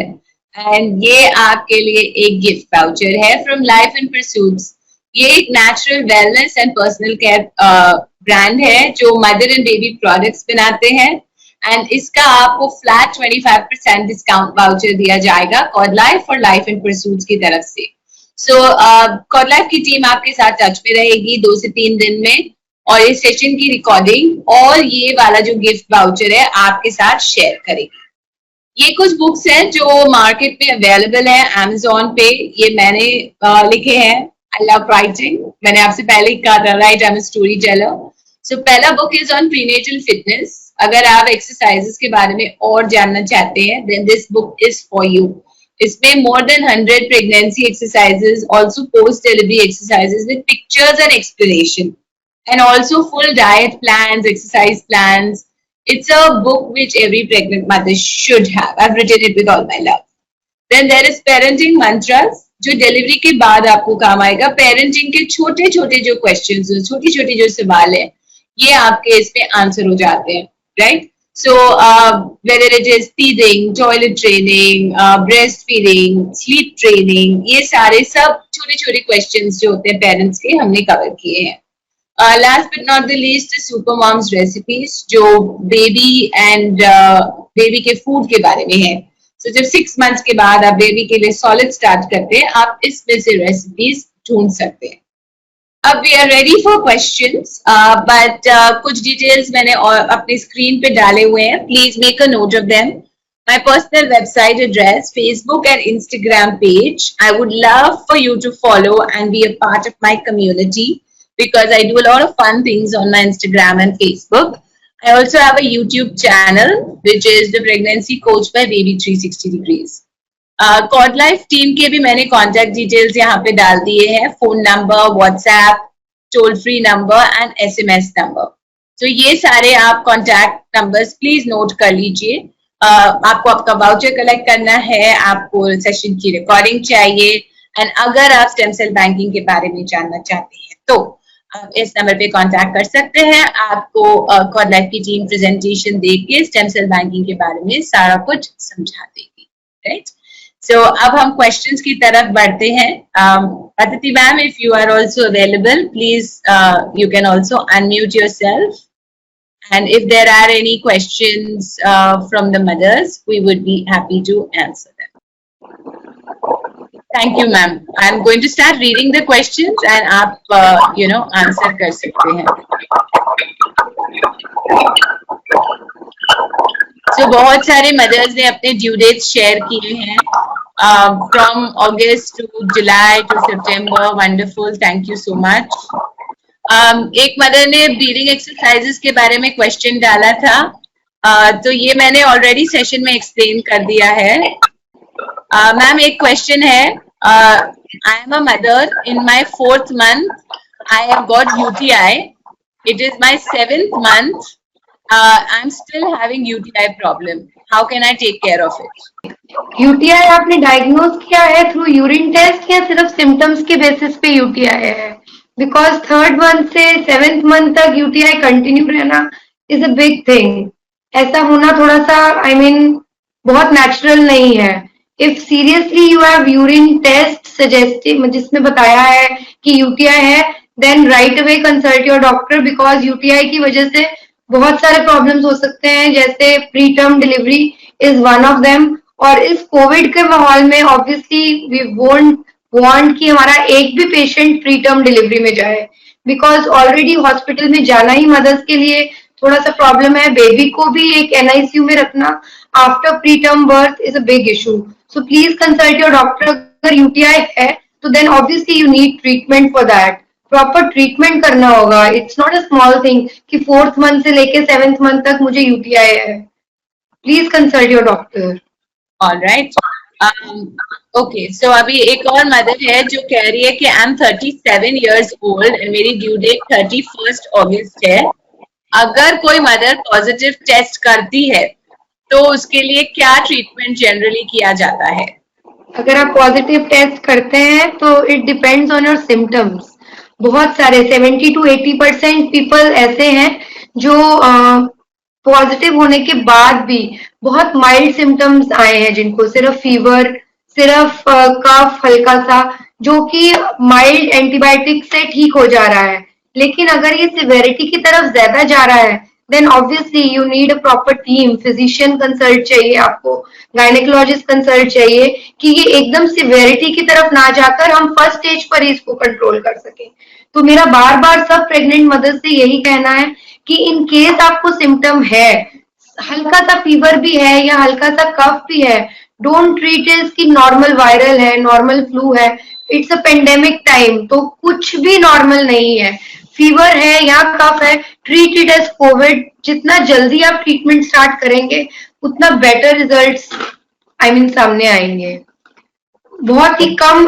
एंड ये आपके लिए एक गिफ्ट वाउचर है फ्रॉम लाइफ एंड परसूट्स. ये एक natural wellness and personal care brand है जो मदर एंड बेबी प्रोडक्ट्स बनाते हैं, एंड इसका आपको फ्लैट 25% डिस्काउंट वाउचर दिया जाएगा कॉर्ड लाइफ और लाइफ एंड परसूट्स की तरफ से. सो कॉर्ड लाइफ की टीम आपके साथ टच में रहेगी 2 से 3 दिन में, और इस सेशन की रिकॉर्डिंग और ये वाला जो गिफ्ट वाउचर है आपके साथ शेयर करेगी. ये कुछ बुक्स हैं जो मार्केट में अवेलेबल है Amazon पे. ये मैंने लिखे हैं. I love writing. मैंने आपसे पहले ही कहा था, right, I am a story teller. So पहला book is on prenatal fitness. अगर आप एक्सरसाइजेस के बारे में और जानना चाहते हैं then this book is for you. इसमें more than 100 pregnancy exercises, also post delivery exercises with pictures and explanation, and also full diet plans, exercise plans. It's a book which every pregnant mother should have. I've written it with all my love. Then there is parenting mantras, जो delivery के बाद आपको काम आएगा. Parenting के छोटे छोटे जो क्वेश्चंस, छोटी छोटी जो सवाल है, ये आपके इसमें आंसर हो जाते हैं, right? So whether it is teething, toilet training, breastfeeding, sleep training, ये सारे सब छोटे छोटे questions जो होते हैं पेरेंट्स के, हमने कवर किए हैं. Last but not the least is Super Moms recipes, जो बेबी एंड बेबी के फूड के बारे में है. So जब 6 months के बाद आप बेबी के लिए सॉलिड स्टार्ट करते हैं, आप इसमें से रेसिपीज ढूंढ सकते हैं. अब we are ready for questions, but कुछ डिटेल्स मैंने अपनी स्क्रीन पे डाले हुए हैं. Please make a note of them. My personal website address, Facebook and Instagram page. I would love for you to follow and be a part of my community because I do a lot of fun things on my Instagram and Facebook. I also have a YouTube channel which is the Pregnancy Coach by Baby 360 Degrees. Cordlife team के भी मैंने contact details यहाँ पे डाल दिए हैं, phone number, WhatsApp, toll free number and SMS number. तो ये सारे आप कॉन्टैक्ट नंबर्स प्लीज नोट कर लीजिए। आपको आपका वाउचर कलेक्ट करना है, आपको सेशन की रिकॉर्डिंग चाहिए, एंड अगर आप स्टेम सेल बैंकिंग के बारे में जानना चाहते हैं तो आप इस नंबर पे कांटेक्ट कर सकते हैं। आपको कॉड लाइफ की टीम प्रेजेंटेशन देके स्टेम सेल बैंकिंग के बारे में सारा कुछ समझा देगी, राइट? सो अब हम क्वेश्चंस की तरफ बढ़ते हैं। Aditi ma'am, if you are also available, please you can also unmute yourself, and if there are any questions from the mothers, we would be happy to answer them. Thank you, ma'am. I'm going to start reading the questions and aap answer kar sakte hain. So बहुत सारे mothers ने अपने due dates share किए हैं, from August to July to September. Wonderful, thank you so much. एक mother ने breathing exercises के बारे में क्वेश्चन डाला था, तो ये मैंने ऑलरेडी सेशन में एक्सप्लेन कर दिया है। मैम, एक क्वेश्चन है, I am a mother in my 4th month, I have got UTI, it is my 7th month, I am still having UTI problem, how can I take care of it? UTI आपने diagnose किया है through urine test या सिर्फ symptoms के basis पे UTI है? Because 3rd month से 7th month तक UTI कंटिन्यू रहना इज अ बिग थिंग। ऐसा होना थोड़ा सा बहुत नेचुरल नहीं है। If seriously you have urine test suggestive जिसमें बताया है कि UTI है, then right away consult your doctor, because UTI की वजह से बहुत सारे प्रॉब्लम्स हो सकते हैं, जैसे pre term delivery is one of them. और इस कोविड के माहौल में ऑब्वियसली वी वोंट वांट कि हमारा एक भी पेशेंट प्री टर्म डिलीवरी में जाए, बिकॉज ऑलरेडी हॉस्पिटल में जाना ही मदर्स के लिए थोड़ा सा प्रॉब्लम है। बेबी को भी एक NICU में रखना after preterm birth is a big issue. So please consult your doctor. अगर UTI है तो then obviously you need treatment for that, proper treatment करना होगा। It's not a small thing कि 4th month से लेके 7th month तक मुझे UTI है। Please consult your doctor. Alright, okay, so अभी एक और मदर है जो कह रही है कि I M 37 years old and मेरी ड्यू डेट 31st August है। अगर कोई मदर पॉजिटिव टेस्ट करती है तो उसके लिए क्या ट्रीटमेंट जनरली किया जाता है? अगर आप पॉजिटिव टेस्ट करते हैं तो it depends on your symptoms. बहुत सारे 70 to 80% पीपल ऐसे हैं जो पॉजिटिव होने के बाद भी बहुत माइल्ड सिम्टम्स आए हैं, जिनको सिर्फ फीवर, सिर्फ कफ हल्का सा, जो कि माइल्ड एंटीबायोटिक से ठीक हो जा रहा है। लेकिन अगर ये सिवेरिटी की तरफ ज्यादा जा रहा है, then obviously you need a proper team, physician consult चाहिए आपको, गायनेकोलॉजिस्ट कंसल्ट चाहिए, कि ये एकदम सिवेरिटी की तरफ ना जाकर हम फर्स्ट स्टेज पर ही इसको कंट्रोल कर सकें। तो मेरा बार बार सब प्रेग्नेंट मदर से यही कहना है कि इन केस आपको सिम्टम है, हल्का सा फीवर भी है या हल्का सा कफ भी है, डोंट ट्रीट इट कि नॉर्मल वायरल है, नॉर्मल फ्लू है। इट्स अ पेंडेमिक टाइम, तो कुछ भी नॉर्मल नहीं है। फीवर है या कफ है, ट्रीट इट एज कोविड। जितना जल्दी आप ट्रीटमेंट स्टार्ट करेंगे उतना बेटर रिजल्ट्स सामने आएंगे। बहुत ही कम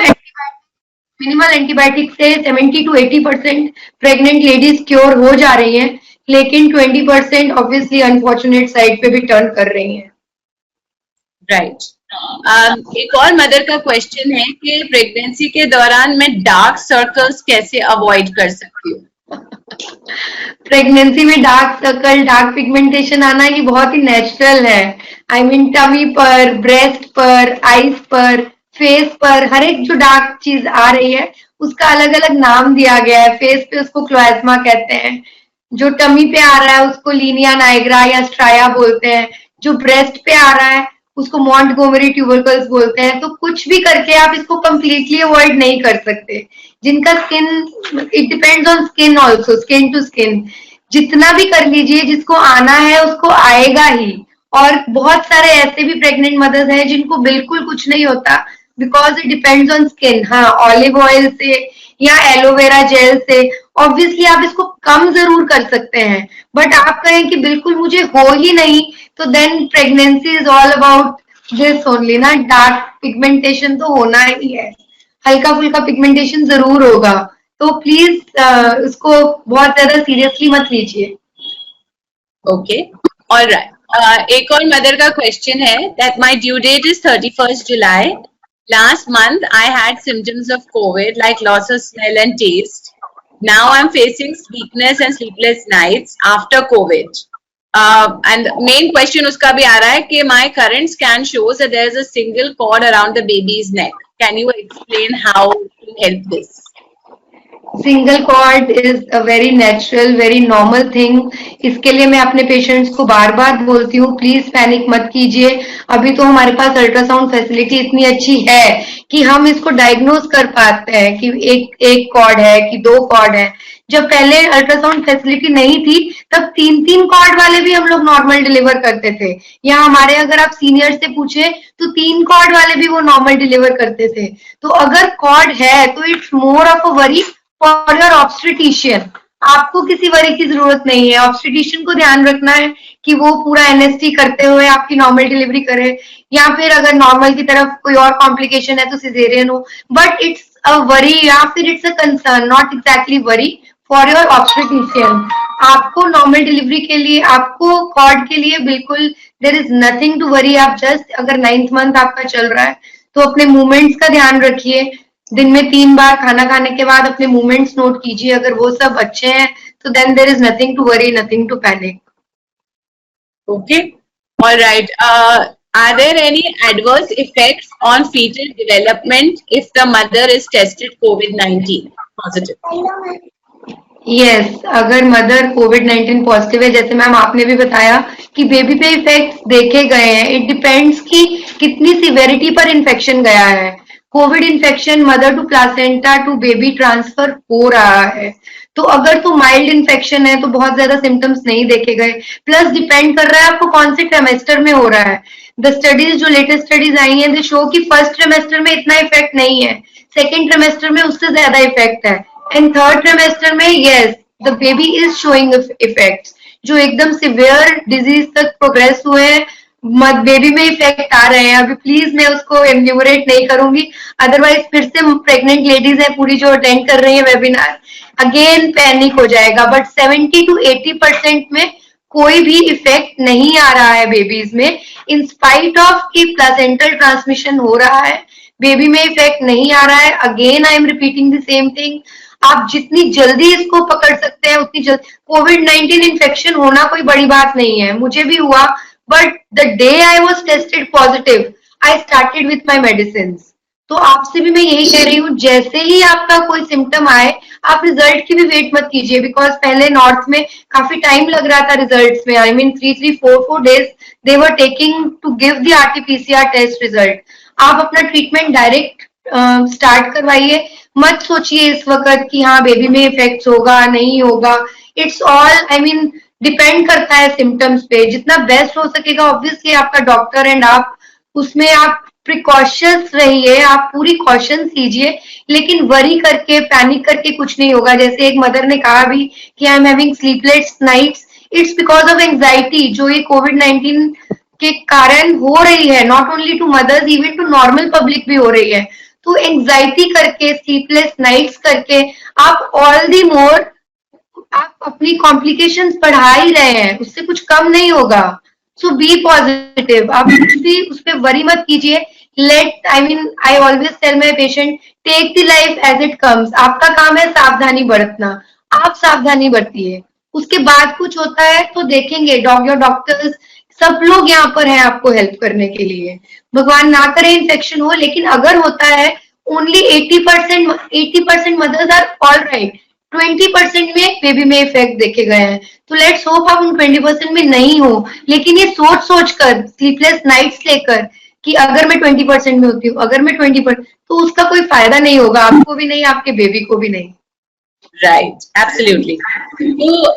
मिनिमल एंटीबायोटिक से 70 to 80% प्रेग्नेंट लेडीज क्योर हो जा रही हैं, लेकिन 20% ऑब्वियसली अनफॉर्चुनेट साइड पे भी टर्न कर रही हैं। राइट, एक और मदर का क्वेश्चन है कि प्रेगनेंसी के दौरान मैं डार्क सर्कल्स कैसे अवॉइड कर सकती हूँ? प्रेगनेंसी में डार्क सर्कल, डार्क पिगमेंटेशन आना ये बहुत ही नेचुरल है। टमी पर, ब्रेस्ट पर, आईज पर, फेस पर, हर एक जो डार्क चीज आ रही है उसका अलग अलग नाम दिया गया है। फेस पे उसको क्लोएस्मा कहते हैं, जो टमी पे आ रहा है उसको लीनिया नाइग्रा या स्ट्राया बोलते हैं, जो ब्रेस्ट पे आ रहा है उसको मॉन्टगोमरी ट्यूबरकल्स बोलते हैं। तो कुछ भी करके आप इसको कंप्लीटली अवॉइड नहीं कर सकते। जिनका skin, it depends on skin also, skin to skin. जितना भी कर लीजिए, जिसको आना है उसको आएगा ही। और बहुत सारे ऐसे भी प्रेग्नेंट मदर्स हैं जिनको बिल्कुल कुछ नहीं होता, because it depends on skin. हाँ, ऑलिव ऑयल से या एलोवेरा जेल से ऑब्वियसली आप इसको कम जरूर कर सकते हैं। बट आप कहें कि बिल्कुल मुझे हो ही नहीं, तो then pregnancy is all about this only ना, डार्क पिगमेंटेशन तो होना ही है, हल्का फुल्का पिगमेंटेशन जरूर होगा, तो प्लीज उसको बहुत ज्यादा सीरियसली मत लीजिए। Okay, alright. एक और मदर का क्वेश्चन है that my due date is 31st July. Last month I had symptoms of COVID like loss of smell and taste. Now I'm facing weakness and sleepless nights after COVID. And main question उसका भी आ रहा है कि my current scan shows that there is a single cord around the baby's neck. Can you explain how to help this? Single cord is a very natural, very normal thing. इसके लिए मैं अपने patients को बार बार बोलती हूँ, please panic मत कीजिए। अभी तो हमारे पास अल्ट्रासाउंड फैसिलिटी इतनी अच्छी है कि हम इसको डायग्नोज कर पाते हैं कि एक कॉर्ड है कि 2 कॉर्ड है। जब पहले अल्ट्रासाउंड फैसिलिटी नहीं थी तब 3-3 कॉर्ड वाले भी हम लोग नॉर्मल डिलीवर करते थे, या हमारे अगर आप सीनियर से पूछे तो 3 कॉर्ड वाले भी वो नॉर्मल डिलीवर करते थे। तो अगर कॉर्ड है तो it's more of a worry for your obstetrician. आपको किसी वरी की जरूरत नहीं है, ऑब्स्टेट्रिशियन को ध्यान रखना है कि वो पूरा एनएसटी करते हुए आपकी नॉर्मल डिलीवरी करे, या फिर अगर नॉर्मल की तरफ कोई और कॉम्प्लिकेशन है तो सिजेरियन हो। बट इट्स अ वरी या फिर it's a concern, not exactly worry for your obstetrician. आपको नॉर्मल डिलीवरी के लिए, आपको कॉर्ड के लिए बिल्कुल there is nothing to worry. आप जस्ट अगर 9th मंथ आपका चल रहा है तो अपने मूवमेंट्स का ध्यान रखिए, दिन में 3 बार खाना खाने के बाद अपने मूवमेंट्स नोट कीजिए। अगर वो सब अच्छे हैं तो then there is nothing to worry, nothing to panic. Okay, all right. Are there any adverse effects on fetal development if the mother is tested COVID-19 positive? Yes, अगर मदर कोविड-19 positive है, जैसे मैम आपने भी बताया कि baby पे effects देखे गए हैं, इट डिपेंड्स कि कितनी सिवेरिटी पर इन्फेक्शन गया है। Covid infection mother to placenta to baby transfer हो रहा है, तो अगर तो माइल्ड इन्फेक्शन है तो बहुत ज्यादा सिम्टम्स नहीं देखे गए। प्लस डिपेंड कर रहा है आपको कौन से ट्राइमेस्टर में हो रहा है। द स्टडीज, जो लेटेस्ट स्टडीज आई हैं, दे शो कि फर्स्ट ट्राइमेस्टर में इतना इफेक्ट नहीं है, सेकेंड ट्राइमेस्टर में उससे ज्यादा इफेक्ट है, एंड थर्ड ट्राइमेस्टर में yes the baby is showing effects. जो एकदम सिवियर डिजीज तक प्रोग्रेस हुए हैं, बेबी में इफेक्ट आ रहे हैं। अभी प्लीज मैं उसको एन्यूमरेट नहीं करूंगी, अदरवाइज फिर से प्रेग्नेंट लेडीज है पूरी जो अटेंड कर रही है वेबिनार, अगेन पैनिक हो जाएगा। बट 70 to 80% में कोई भी इफेक्ट नहीं आ रहा है बेबीज में, इन स्पाइट ऑफ कि प्लासेंटल ट्रांसमिशन हो रहा है, बेबी में इफेक्ट नहीं आ रहा है। Again I am repeating the same thing, आप जितनी जल्दी इसको पकड़ सकते हैं उतनी जल्दी। कोविड-19 इन्फेक्शन होना कोई बड़ी बात नहीं है, मुझे भी हुआ, but the day I was tested positive I started with my medicines. तो आपसे भी मैं यही कह रही हूँ, जैसे ही आपका कोई सिम्टम आए आप रिजल्ट की भी वेट मत कीजिए, बिकॉज पहले नॉर्थ में काफी टाइम लग रहा था रिजल्ट्स में। I mean 3-4 days they were taking to give the RT-PCR test result. आप अपना ट्रीटमेंट डायरेक्ट स्टार्ट करवाइए, मत सोचिए इस वक्त कि हाँ बेबी में इफेक्ट होगा नहीं होगा। It's all I mean depend करता है सिम्टम्स पे। जितना बेस्ट हो सकेगा ऑब्वियसली आपका डॉक्टर एंड आप उसमें आप प्रिकॉशंस रहिए, आप पूरी कॉशंस लीजिए, लेकिन वरी करके पैनिक करके कुछ नहीं होगा। जैसे एक मदर ने कहा भी कि I am having sleepless nights, it's because of anxiety जो ये कोविड-19 के कारण हो रही है, not only to mothers even to normal public भी हो रही है। तो एंजाइटी करके, स्लीपलेस नाइट्स करके आप ऑल दी मोर आप अपनी कॉम्प्लिकेशंस बढ़ा ही रहे हैं, उससे कुछ कम नहीं होगा। सो बी पॉजिटिव, आप कुछ भी उस पर वरी मत कीजिए। Let I mean I always tell my patient, take the life as it comes. आपका काम है सावधानी बरतना, आप सावधानी बरतिए, उसके बाद कुछ होता है तो देखेंगे। डॉक्टर्स सब लोग यहाँ पर हैं आपको हेल्प करने के लिए। भगवान ना करे इन्फेक्शन हो, लेकिन अगर होता है only 80% mothers are all right, 20% में बेबी में इफेक्ट देखे गए हैं। तो लेट्स होप आप उन 20% में नहीं हो, लेकिन ये सोच कर स्लीपलेस नाइट्स लेकर कि अगर मैं 20% में होती हूँ, अगर मैं 20%, तो उसका कोई फायदा नहीं होगा, आपको भी नहीं, आपके बेबी को भी नहीं। Right, absolutely. तो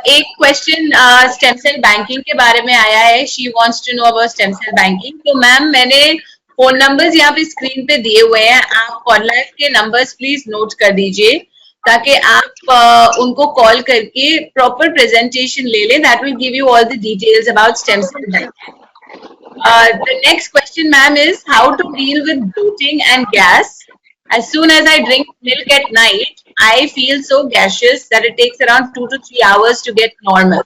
एक क्वेश्चन स्टेम सेल बैंकिंग के बारे में आया है। She wants to know about stem cell banking. तो मैम मैंने फोन नंबर्स यहाँ पे स्क्रीन पे दिए हुए हैं, आप कॉललाइफ के नंबर्स प्लीज नोट कर दीजिए ताकि आप उनको कॉल करके प्रॉपर प्रेजेंटेशन ले लें। That will give you all the details about stem cell banking. The next question, ma'am, is how to deal with bloating and gas. As soon as I drink milk at night, I feel so gaseous that it takes around 2 to 3 hours to get normal.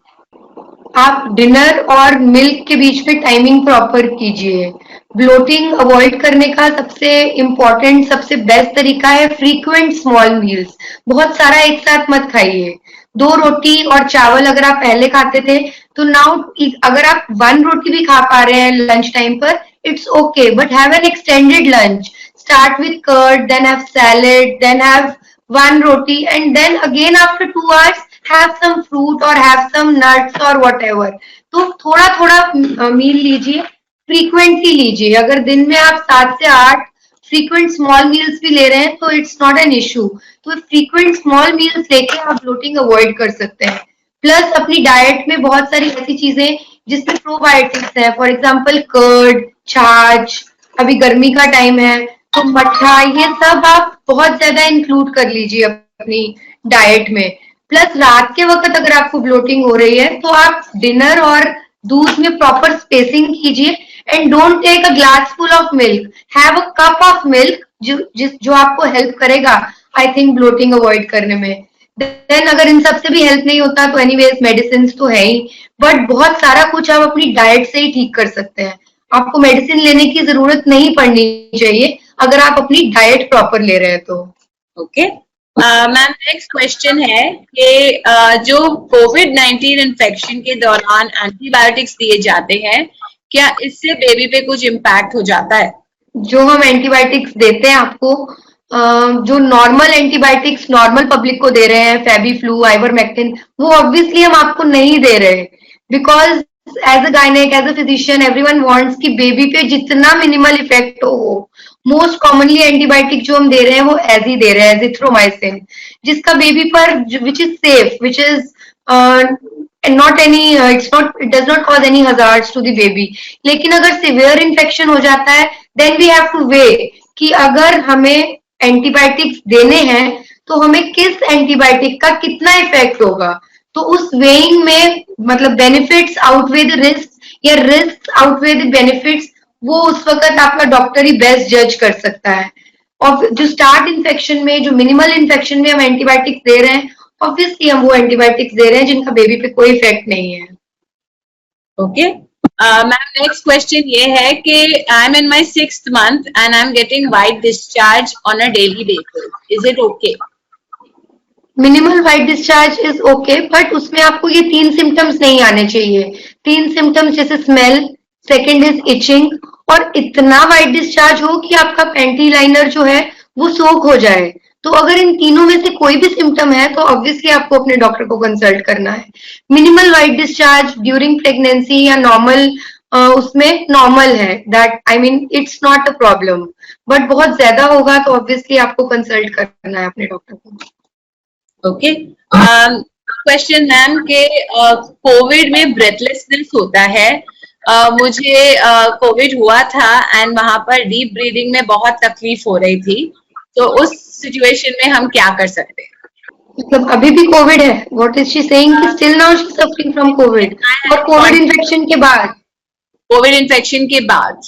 आप dinner और milk के बीच में timing proper कीजिए। Bloating avoid करने का सबसे important सबसे best तरीका है फ्रीक्वेंट स्मॉल मील्स। बहुत सारा एक साथ मत खाइए। 2 रोटी और चावल अगर आप पहले खाते थे तो नाउ अगर आप 1 रोटी भी खा पा रहे हैं लंच टाइम पर, it's okay, but have an extended lunch. Start with curd, then have salad, then have 1 roti, and then again after 2 hours have some fruit or have some nuts or whatever. तो थोड़ा थोड़ा मील लीजिए, frequently लीजिए। अगर दिन में आप 7 से 8 फ्रीक्वेंट स्मॉल मील्स भी ले रहे हैं तो इट्स नॉट एन इशू। तो फ्रीक्वेंट स्मॉल मील्स लेके आप ब्लोटिंग अवॉइड कर सकते हैं। प्लस अपनी डाइट में बहुत सारी ऐसी चीजें जिसमें प्रोबायोटिक्स है, फॉर एग्जाम्पल कर्ड, छाछ, अभी गर्मी का टाइम है तो मट्ठा, ये सब आप बहुत ज्यादा इंक्लूड कर लीजिए अपनी डाइट में। प्लस रात के वक्त अगर आपको ब्लोटिंग हो रही है तो आप डिनर और दूध में प्रॉपर स्पेसिंग कीजिए and don't take a glass full of milk, have a cup of milk जो आपको हेल्प करेगा आई थिंक ब्लोटिंग अवॉइड करने में। देन अगर इन सब से भी हेल्प नहीं होता तो एनीवेज मेडिसिन तो है ही, बट बहुत सारा कुछ आप अपनी डाइट से ही ठीक कर सकते हैं। आपको मेडिसिन लेने की जरूरत नहीं पड़नी चाहिए अगर आप अपनी डाइट प्रॉपर ले रहे हैं तो। ओके मैम, नेक्स्ट क्वेश्चन है कि जो कोविड-19 इन्फेक्शन के दौरान एंटीबायोटिक्स दिए जाते हैं, क्या इससे बेबी पे कुछ इम्पैक्ट हो जाता है? जो हम एंटीबायोटिक्स देते हैं आपको, जो नॉर्मल एंटीबायोटिक्स नॉर्मल पब्लिक को दे रहे हैं, फेबीफ्लू, आइवरमेक्टिन, वो ऑब्वियसली हम आपको नहीं दे रहे, because as a gynaec, as a physician, everyone wants कि बेबी पे जितना मिनिमल इफेक्ट हो। मोस्ट कॉमनली एंटीबायोटिक जो हम दे रहे हैं वो एजी दे रहे हैं, एजिथ्रोमाइसिन, जिसका बेबी पर which is safe, which is not any it does not cause any hazards to the baby। लेकिन अगर सिवियर इन्फेक्शन हो जाता है then we have to weigh कि अगर हमें एंटीबायोटिक्स देने हैं तो हमें किस एंटीबायोटिक का कितना इफेक्ट होगा। तो उस वेइंग में मतलब बेनिफिट्स आउटवे द रिस्क या रिस्क आउटवे द बेनिफिट्स, वो उस वक्त आपका डॉक्टर ही बेस्ट जज कर सकता है। और जो स्टार्ट इन्फेक्शन में, जो मिनिमल इन्फेक्शन में हम एंटीबायोटिक्स दे रहे हैं, ऑब्वियसली हम वो एंटीबायोटिक्स दे रहे हैं जिनका बेबी पे कोई इफेक्ट नहीं है। ओके मैम, नेक्स्ट क्वेश्चन ये है कि I M in my 6th month and I am getting white discharge on a daily basis, is it okay? Minimal white discharge is okay, but उसमें आपको ये 3 सिम्टम्स नहीं आने चाहिए। 3 सिम्टम्स जैसे स्मेल, सेकेंड इज इचिंग, और इतना white discharge हो कि आपका पैंटी लाइनर जो है वो सोक हो जाए। तो अगर इन तीनों में से कोई भी सिम्टम है तो ऑब्वियसली आपको अपने डॉक्टर को कंसल्ट करना है। Minimal white discharge during pregnancy या नॉर्मल, उसमें नॉर्मल है, that I mean it's not a problem, but बहुत ज्यादा होगा तो ऑब्वियसली आपको कंसल्ट करना है अपने डॉक्टर को। ओके क्वेश्चन मैम के कोविड में ब्रेथलेसनेस होता है। मुझे कोविड हुआ था एंड वहां पर डीप ब्रीदिंग में बहुत तकलीफ हो रही थी, तो उस सिचुएशन में हम क्या कर सकते हैं? मतलब अभी भी कोविड है? व्हाट इज शी सेइंग कि still now she suffering from Covid, और कोविड इन्फेक्शन के बाद? कोविड इन्फेक्शन के बाद,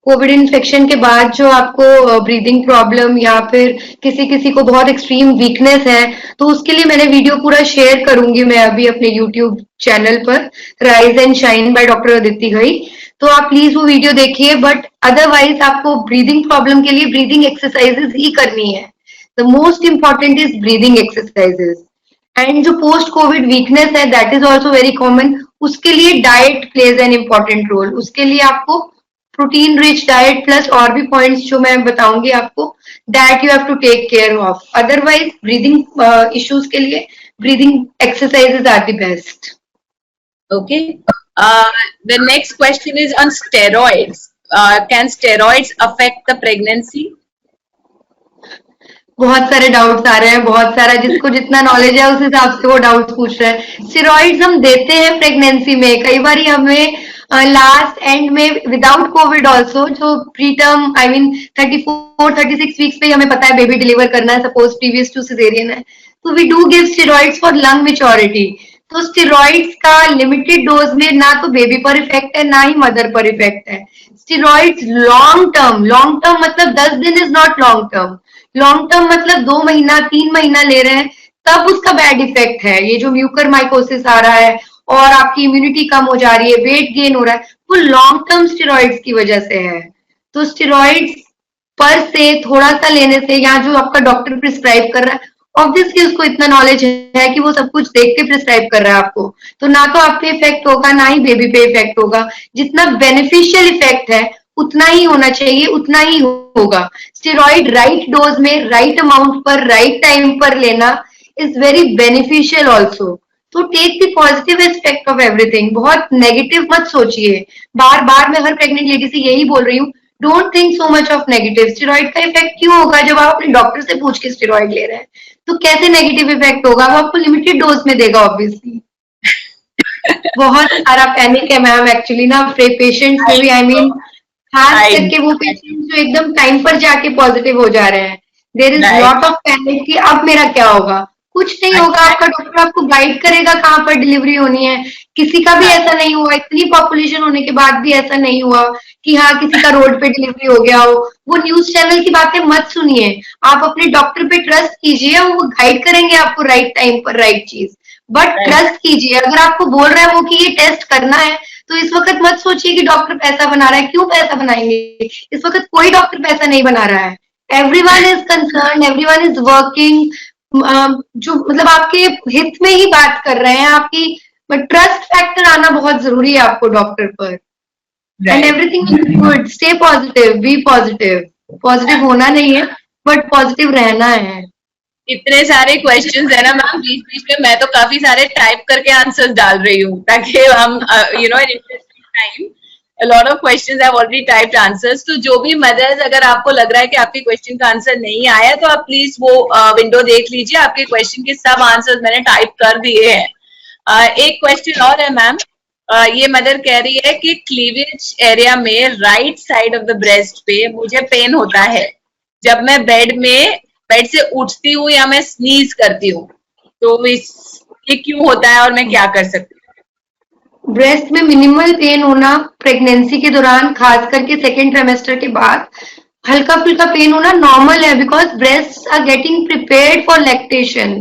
कोविड इन्फेक्शन के बाद जो आपको ब्रीदिंग प्रॉब्लम या फिर किसी किसी को बहुत एक्सट्रीम वीकनेस है, तो उसके लिए मैंने वीडियो पूरा शेयर करूंगी मैं अभी अपने यूट्यूब चैनल पर, rise and shine by doctor Aditi Ghai, तो आप प्लीज वो वीडियो देखिए। बट अदरवाइज आपको ब्रीदिंग प्रॉब्लम के लिए ब्रीदिंग एक्सरसाइजेस ही करनी है। The most important is breathing exercises. And जो पोस्ट कोविड वीकनेस है that is also very common, उसके लिए diet plays an important role. उसके लिए आपको प्रोटीन रिच डाइट प्लस और भी पॉइंट्स जो मैं बताऊंगी आपको, that you have to take care of. Otherwise breathing issues के लिए breathing exercises are the best. okay the next question is on steroids. Can steroids affect the pregnancy? बहुत सारे डाउट्स आ रहे हैं, बहुत सारा, जिसको जितना नॉलेज है उस हिसाब से वो डाउट्स पूछ रहे हैं। स्टेरॉइड्स हम देते हैं प्रेगनेंसी में, कई बार हमें लास्ट एंड में विदाउट कोविड ऑल्सो, जो pre term I mean 34-36 weeks पे हमें पता है बेबी डिलीवर करना है, सपोज प्रीवियस टू सिजेरियन है, तो we do give steroids for lung maturity. तो स्टेरॉइड्स का लिमिटेड डोज में ना तो बेबी पर इफेक्ट है ना ही मदर पर इफेक्ट है। स्टेरॉइड्स लॉन्ग टर्म मतलब 10 दिन इज नॉट लॉन्ग टर्म मतलब 2 महीना 3 महीना ले रहे हैं तब उसका बैड इफेक्ट है। ये जो म्यूकर माइकोसिस आ रहा है और आपकी इम्यूनिटी कम हो जा रही है, वेट गेन हो रहा है, वो लॉन्ग टर्म स्टेरॉइड्स की वजह से है। तो स्टेरॉइड्स पर से थोड़ा सा लेने से या जो आपका डॉक्टर प्रिस्क्राइब कर रहा है, ऑब्वियसली उसको इतना नॉलेज है कि वो सब कुछ देख के प्रिस्क्राइब कर रहा है आपको, तो ना तो आप पे इफेक्ट होगा ना ही बेबी पे इफेक्ट होगा। जितना बेनिफिशियल इफेक्ट है उतना ही होना चाहिए, उतना ही होगा। स्टेरॉइड राइट डोज में राइट अमाउंट पर राइट टाइम पर लेना इज वेरी बेनिफिशियल ऑल्सो। तो take the positive aspect of everything, बहुत नेगेटिव मत सोचिए। बार बार मैं हर प्रेग्नेंट लेडी से यही बोल रही हूँ, don't think so much of negative. Steroid का इफेक्ट क्यों होगा जब आप अपने डॉक्टर से पूछ के स्टेरॉइड ले रहे हैं? तो कैसे नेगेटिव इफेक्ट होगा? वो आपको लिमिटेड डोज में देगा ऑब्वियसली। बहुत सारा पैनिक है मैम एक्चुअली ना पेशेंट्स में भी, आई मीन खास करके वो पेशेंट्स जो एकदम टाइम पर जाके पॉजिटिव हो जा रहे हैं, there is lot of panic कि अब मेरा क्या होगा। कुछ नहीं होगा, आपका डॉक्टर आपको गाइड करेगा कहाँ पर डिलीवरी होनी है। किसी का भी ऐसा नहीं हुआ, इतनी पॉपुलेशन होने के बाद भी ऐसा नहीं हुआ कि हाँ किसी का रोड पे डिलीवरी हो गया हो। वो न्यूज चैनल की बातें मत सुनिए, आप अपने डॉक्टर पे ट्रस्ट कीजिए, वो गाइड करेंगे आपको राइट टाइम पर राइट चीज। बट ट्रस्ट कीजिए, अगर आपको बोल रहा है वो कि ये टेस्ट करना है तो इस वक्त मत सोचिए कि डॉक्टर पैसा बना रहा है। क्यों पैसा बनाएंगे? इस वक्त कोई डॉक्टर पैसा नहीं बना रहा है। Everyone is concern, everyone is working, जो मतलब आपके हित में ही बात कर रहे हैं। आपकी ट्रस्ट फैक्टर आना बहुत जरूरी है आपको डॉक्टर पर। And everything is good, stay positive, be positive. Positive होना नहीं है बट पॉजिटिव रहना है। इतने सारे क्वेश्चंस है ना मैम, बीच बीच में मैं तो काफी सारे टाइप करके आंसर्स डाल रही हूँ ताकि हम you know in interesting time a lot of questions I've already typed answers. तो जो भी मदर्स अगर आपको लग रहा है कि आपके क्वेश्चन का आंसर नहीं आया तो आप प्लीज वो विंडो देख लीजिए, आपके क्वेश्चन के सब आंसर्स मैंने टाइप कर दिए हैं। एक क्वेश्चन और है मैम, ये मदर कह रही है कि क्लीवेज एरिया में right side of the breast पे मुझे पेन होता है जब मैं बेड से उठती हूँ या मैं स्नीज करती हूँ, तो ये क्यों होता है और मैं क्या कर सकती हूँ? ब्रेस्ट में मिनिमल पेन होना प्रेगनेंसी के दौरान, खास करके सेकेंड ट्राइमेस्टर के बाद हल्का फुल्का पेन होना नॉर्मल है, because breast are getting prepared for lactation.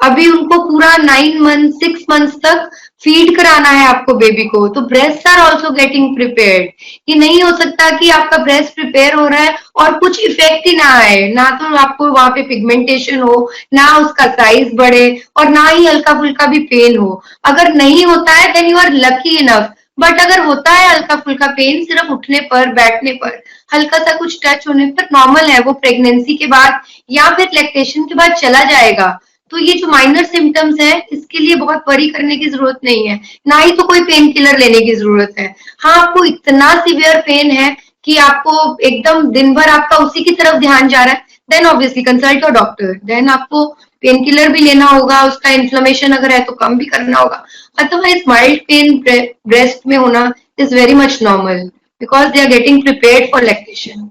अभी उनको पूरा 9 मंथ 6 मंथ्स तक फीड कराना है आपको बेबी को, तो breast are also getting prepared. ये नहीं हो सकता कि आपका ब्रेस्ट प्रिपेयर हो रहा है और कुछ इफेक्ट ही ना आए, ना तो आपको वहां पे पिगमेंटेशन हो, ना उसका साइज बढ़े और ना ही हल्का फुल्का भी पेन हो। अगर नहीं होता है then you are lucky enough, but अगर होता है हल्का फुल्का पेन सिर्फ उठने पर, बैठने पर, हल्का सा कुछ टच होने पर, नॉर्मल है, वो प्रेगनेंसी के बाद या फिर लैक्टेशन के बाद चला जाएगा। तो ये जो माइनर सिम्टम्स है इसके लिए बहुत वरी करने की जरूरत नहीं है, ना ही तो कोई पेन किलर लेने की जरूरत है। हाँ, आपको इतना सीवियर पेन है कि आपको एकदम दिन भर आपका उसी की तरफ ध्यान जा रहा है, then obviously consult your doctor. Then आपको पेन किलर भी लेना होगा, उसका इन्फ्लेमेशन अगर है तो कम भी करना होगा। अदरवाइज माइल्ड पेन ब्रेस्ट में होना is very much normal because they are getting prepared for lactation.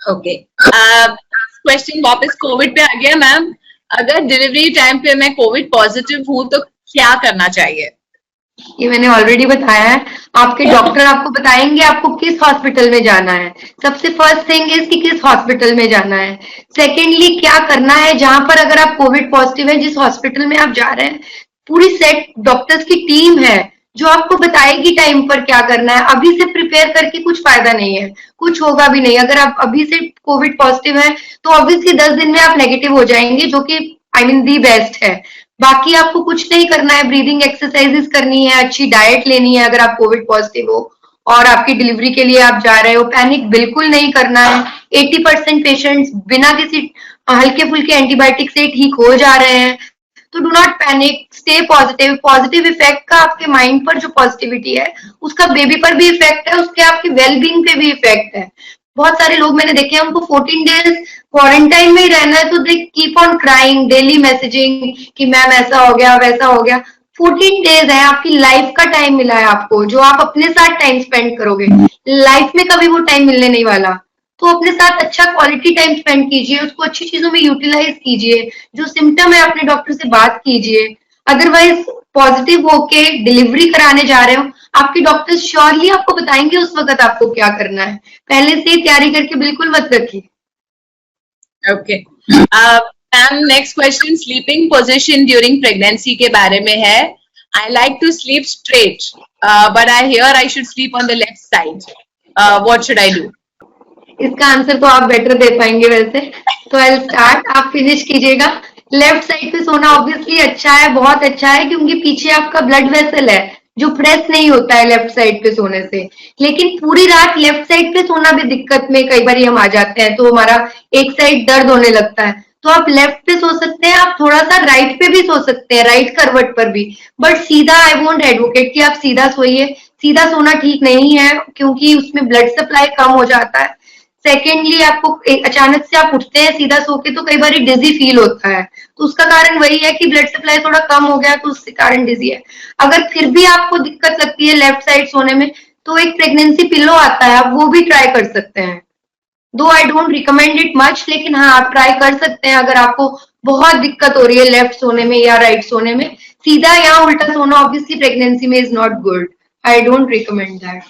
Okay, question वापस कोविड पे आ गया मैम, अगर डिलीवरी टाइम पे मैं कोविड पॉजिटिव हूँ तो क्या करना चाहिए? ये मैंने ऑलरेडी बताया है, आपके डॉक्टर आपको बताएंगे आपको किस हॉस्पिटल में जाना है। सबसे फर्स्ट थिंग इज कि किस हॉस्पिटल में जाना है। सेकेंडली क्या करना है जहां पर अगर आप कोविड पॉजिटिव है, जिस हॉस्पिटल में आप जा रहे हैं, पूरी सेट डॉक्टर्स की टीम है जो आपको बताएगी टाइम पर क्या करना है। अभी से प्रिपेयर करके कुछ फायदा नहीं है, कुछ होगा भी नहीं। अगर आप अभी से कोविड पॉजिटिव है तो ऑब्वियसली 10 दिन में आप नेगेटिव हो जाएंगे, जो कि आई मीन दी बेस्ट है। बाकी आपको कुछ नहीं करना है, ब्रीदिंग एक्सरसाइजेस करनी है, अच्छी डाइट लेनी है अगर आप कोविड पॉजिटिव हो और आपकी डिलीवरी के लिए आप जा रहे हो। पैनिक बिल्कुल नहीं करना है। 80% पेशेंट्स बिना किसी हल्के फुल्के एंटीबायोटिक से ठीक हो जा रहे हैं, तो do not panic, stay positive. Positive effect का आपके माइंड पर जो पॉजिटिविटी है उसका बेबी पर भी इफेक्ट है, उसके आपके वेलबींग पे भी इफेक्ट है। बहुत सारे लोग मैंने देखे हैं उनको 14 डेज क्वारंटाइन में ही रहना है तो they keep on crying, daily messaging कि मैम ऐसा हो गया वैसा हो गया। 14 डेज है, आपकी लाइफ का टाइम मिला है आपको, जो आप अपने साथ टाइम स्पेंड करोगे। लाइफ में कभी वो टाइम मिलने नहीं वाला, तो अपने साथ अच्छा क्वालिटी टाइम स्पेंड कीजिए, उसको अच्छी चीजों में यूटिलाइज कीजिए। जो सिम्टम है अपने डॉक्टर से बात कीजिए। अदरवाइज पॉजिटिव होके डिलीवरी कराने जा रहे हो, आपके डॉक्टर्स श्योरली आपको बताएंगे उस वक्त आपको क्या करना है। पहले से ही तैयारी करके बिल्कुल मत रखिए। Okay ma'am, next question sleeping position during pregnancy के बारे में है। I like to sleep straight but I hear I should sleep on the left side, what should I do? इसका आंसर तो आप बेटर दे पाएंगे वैसे, तो आई स्टार्ट, आप फिनिश कीजिएगा। लेफ्ट साइड पे सोना ऑब्वियसली अच्छा है, बहुत अच्छा है, क्योंकि पीछे आपका ब्लड वेसल है जो प्रेस नहीं होता है लेफ्ट साइड पे सोने से। लेकिन पूरी रात लेफ्ट साइड पे सोना भी दिक्कत में कई बार हम आ जाते हैं, तो हमारा एक साइड दर्द होने लगता है। तो आप लेफ्ट पे सो सकते हैं, आप थोड़ा सा राइट पे भी सो सकते हैं, राइट करवट पर भी, बट सीधा आई वोंट एडवोकेट कि आप सीधा सोइए। सीधा सोना ठीक नहीं है, क्योंकि उसमें ब्लड सप्लाई कम हो जाता है। सेकेंडली, आपको अचानक से आप उठते हैं सीधा सो के तो कई बार डिजी फील होता है, तो उसका कारण वही है कि ब्लड सप्लाई थोड़ा कम हो गया, तो उसके कारण डिजी है। अगर फिर भी आपको दिक्कत लगती है लेफ्ट साइड सोने में, तो एक प्रेगनेंसी पिलो आता है, आप वो भी ट्राई कर सकते हैं। दो I don't recommend it much, लेकिन हाँ आप ट्राई कर सकते हैं अगर आपको बहुत दिक्कत हो रही है लेफ्ट सोने में या राइट सोने में। सीधा या उल्टा सोना ऑब्वियसली प्रेगनेंसी में is not good, I don't recommend that.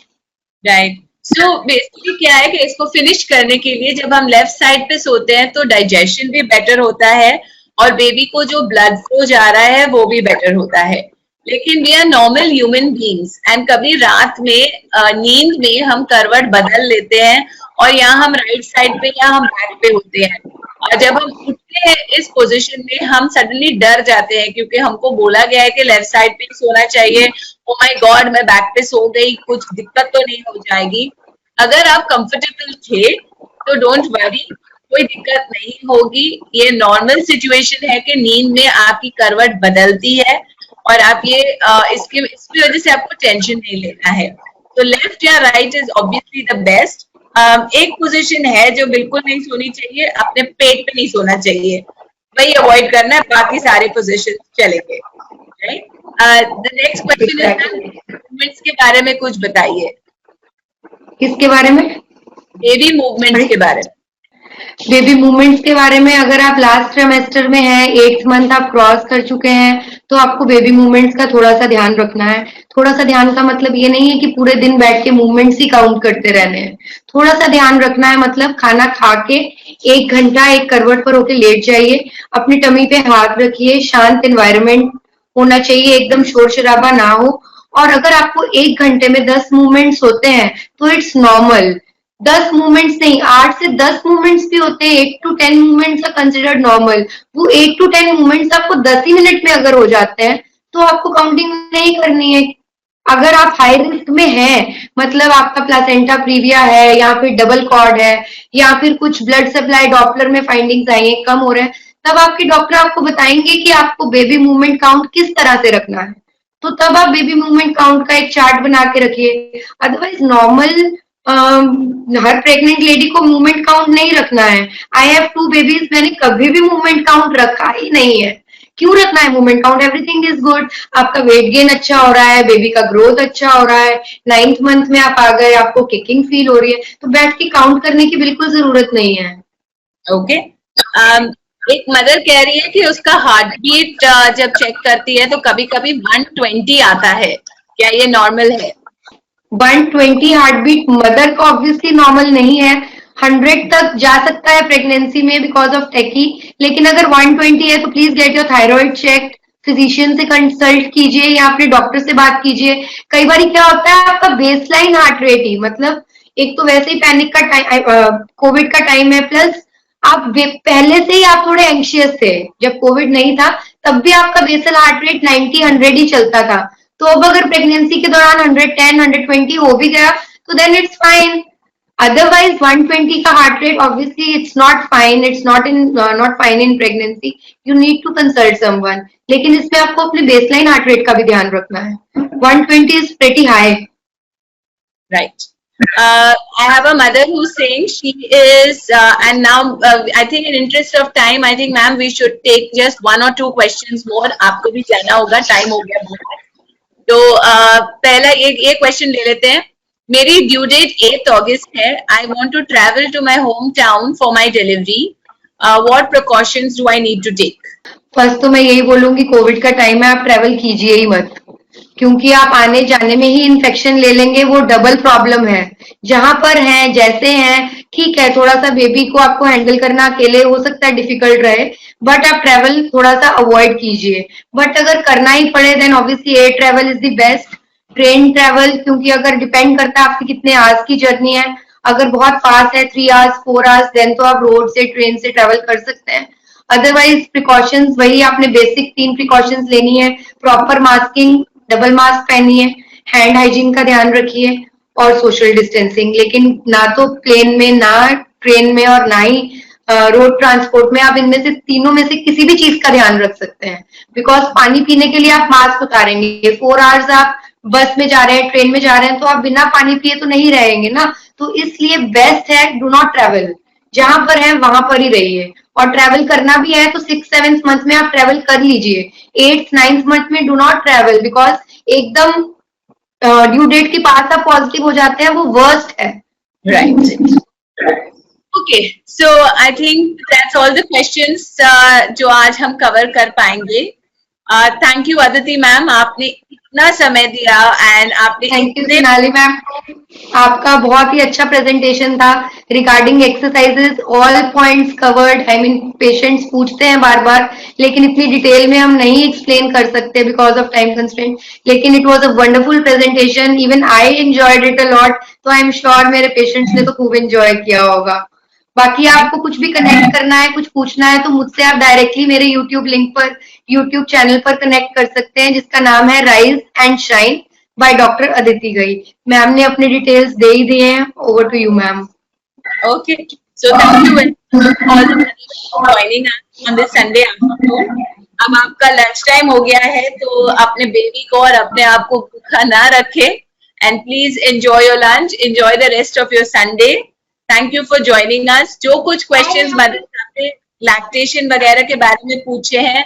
Right, so basically क्या है कि इसको फिनिश करने के लिए जब हम लेफ्ट साइड पे सोते हैं तो डाइजेशन भी बेटर होता है और बेबी को जो ब्लड फ्लो जा रहा है वो भी बेटर होता है। लेकिन we are normal human beings and कभी रात में नींद में हम करवट बदल लेते हैं और या हम राइट साइड पे या हम बैक पे होते हैं, और जब हम उठते हैं इस पोजीशन में हम सडनली डर जाते हैं क्योंकि हमको बोला गया है कि लेफ्ट साइड पे सोना चाहिए। ओ माय गॉड, मैं बैक पे सो गई, कुछ दिक्कत तो नहीं हो जाएगी? अगर आप कंफर्टेबल थे तो डोंट वरी, कोई दिक्कत नहीं होगी। ये नॉर्मल सिचुएशन है कि नींद में आपकी करवट बदलती है और आप ये इसकी वजह से आपको टेंशन नहीं लेना है। तो लेफ्ट या right is obviously the best. एक पोजीशन है जो बिल्कुल नहीं सोनी चाहिए, अपने पेट पे नहीं सोना चाहिए, वही अवॉइड करना है, बाकी सारे पोजीशन चलेंगे। The next question is movements के बारे में कुछ बताइए। किसके बारे में? बेबी मूवमेंट्स के बारे में। बेबी मूवमेंट्स के बारे में, अगर आप लास्ट ट्राइमेस्टर में हैं, 8th मंथ आप क्रॉस कर चुके हैं, तो आपको बेबी मूवमेंट्स का थोड़ा सा ध्यान रखना है। थोड़ा सा ध्यान का मतलब ये नहीं है कि पूरे दिन बैठ के मूवमेंट्स ही काउंट करते रहने हैं। थोड़ा सा ध्यान रखना है, मतलब खाना खा के 1 घंटा एक करवट पर होके लेट जाइए, अपनी टमी पे हाथ रखिए, शांत एनवायरनमेंट होना चाहिए, एकदम शोर शराबा ना हो। और अगर आपको 1 घंटे में 10 मूवमेंट्स होते हैं तो इट्स नॉर्मल। 10 मूवमेंट्स नहीं, 8 से 10 मूवमेंट्स भी होते हैं, 8 to 10 movements are considered normal. वो 8 to 10 मूवमेंट्स आपको 10 ही मिनट में अगर हो जाते हैं तो आपको काउंटिंग नहीं करनी है। अगर आप हाई रिस्क में हैं, मतलब आपका प्लासेंटा प्रीविया है या फिर डबल कॉर्ड है या फिर कुछ ब्लड सप्लाई डॉपलर में फाइंडिंग्स आई है, कम हो रहे हैं, तब आपके डॉक्टर आपको बताएंगे कि आपको बेबी मूवमेंट काउंट किस तरह से रखना है। तो तब आप बेबी मूवमेंट काउंट का एक चार्ट बना के रखिए। अदरवाइज नॉर्मल हर प्रेग्नेंट लेडी को मूवमेंट काउंट नहीं रखना है। आई हैव 2 बेबीज, मैंने कभी भी मूवमेंट काउंट रखा ही नहीं है। क्यों रखना है movement count? Everything is good, आपका वेट गेन अच्छा हो रहा है, बेबी का ग्रोथ अच्छा हो रहा है, 9th मंथ में आप आ गए, आपको किकिंग फील हो रही है, तो बैठ के काउंट करने की बिल्कुल जरूरत नहीं है। ओके, एक मदर कह रही है कि उसका हार्ट बीट जब चेक करती है तो कभी कभी 120 आता है, क्या ये नॉर्मल है? 120 हार्ट बीट मदर का ऑब्वियसली नॉर्मल नहीं है। 100 तक जा सकता है प्रेगनेंसी में बिकॉज ऑफ टेकी, लेकिन अगर 120 है तो please get your thyroid check, physician से कंसल्ट कीजिए या अपने डॉक्टर से बात कीजिए। कई बार क्या होता है, आपका बेसलाइन हार्ट रेट ही, मतलब एक तो वैसे ही पैनिक का टाइम, कोविड का टाइम है, प्लस आप पहले से ही आप थोड़े एंशियस थे। जब कोविड नहीं था तब भी आपका बेसल हार्ट रेट 90-100 ही चलता था। तो अब अगर प्रेगनेंसी के दौरान 110, 120 हो भी गया तो देन इट्स फाइन। अदरवाइज 120 का heart rate obviously it's not fine, it's not fine in pregnancy, you need to consult someone. लेकिन इसमें आपको अपने बेसलाइन हार्ट रेट का भी ध्यान रखना है। 120 is pretty high. Right. I have a mother who's saying she is, and now I think in interest of time, I think ma'am we should take just 1 or 2 questions more. आपको भी जाना होगा, time हो गया बहुत। तो पहला ये क्वेश्चन ले लेते हैं। मेरी ड्यू डेट 8th अगस्त है। I want to travel to my hometown for my delivery. What precautions do I need to take? First तो मैं यही बोलूंगी, कोविड का टाइम है, आप ट्रेवल कीजिए ही मत, क्योंकि आप आने जाने में ही इन्फेक्शन ले लेंगे, वो डबल प्रॉब्लम है। जहां पर हैं जैसे हैं ठीक है, थोड़ा सा बेबी को आपको हैंडल करना अकेले हो सकता है डिफिकल्ट रहे, बट आप ट्रेवल थोड़ा सा अवॉइड कीजिए। बट अगर करना ही पड़े then obviously air travel is the best, train travel, क्योंकि अगर डिपेंड करता है आपकी कितने आवर्स की जर्नी है, अगर बहुत फास्ट है 3 आवर्स 4 आवर्स देन तो आप रोड से ट्रेन से ट्रेवल कर सकते हैं। अदरवाइज प्रिकॉशंस वही आपने बेसिक 3 प्रिकॉशंस लेनी है, प्रॉपर मास्किंग, डबल मास्क पहनिए, हैंड हाइजीन का ध्यान रखिए और सोशल डिस्टेंसिंग। लेकिन ना तो प्लेन में, ना ट्रेन में और ना ही रोड ट्रांसपोर्ट में आप इनमें से तीनों में से किसी भी चीज का ध्यान रख सकते हैं, बिकॉज पानी पीने के लिए आप मास्क उतारेंगे, 4 आवर्स आप बस में जा रहे हैं, ट्रेन में जा रहे हैं, तो आप बिना पानी पिए तो नहीं रहेंगे ना। तो इसलिए बेस्ट है डू नॉट ट्रेवल, जहां पर है वहां पर ही रहिए। और ट्रेवल करना भी है तो 6-7 मंथ में आप ट्रेवल कर लीजिए, 8th-9th मंथ में डू नॉट ट्रेवल, बिकॉज एकदम ड्यू डेट के पास आप पॉजिटिव हो जाते हैं, वो वर्स्ट है। Right. Okay, so I think that's all the questions जो आज हम कवर कर पाएंगे। थैंक यू अदिति मैम, आपने इतना समय दिया एंड आपने थैंक यू सोनाली मैम, आपका बहुत ही अच्छा प्रेजेंटेशन था regarding exercises, all points covered. I mean patients पूछते हैं बार बार, लेकिन इतनी डिटेल में हम नहीं एक्सप्लेन कर सकते बिकॉज ऑफ टाइम कंस्ट्रेंट, लेकिन it was a wonderful presentation, even I enjoyed it a lot. तो आई एम श्योर मेरे पेशेंट्स ने तो खूब एंजॉय किया होगा। बाकी आपको कुछ भी कनेक्ट करना है, कुछ पूछना है, तो मुझसे आप डायरेक्टली मेरे यूट्यूब लिंक पर, यूट्यूब चैनल पर कनेक्ट कर सकते हैं, जिसका नाम है rise and shine by doctor Aditi Ghai. Ma'am ने अपने डिटेल्स दे ही दिए हैं। Over to you ma'am. Okay, so thank you all for joining us on this Sunday afternoon. अब आपका लंच टाइम हो गया है, तो अपने बेबी को और अपने आप को भूखा ना रखे, and please enjoy your lunch, enjoy the rest of your Sunday. Thank you for joining us. जो कुछ क्वेश्चंस मदर आपने लैक्टेशन वगैरह के बारे में पूछे हैं,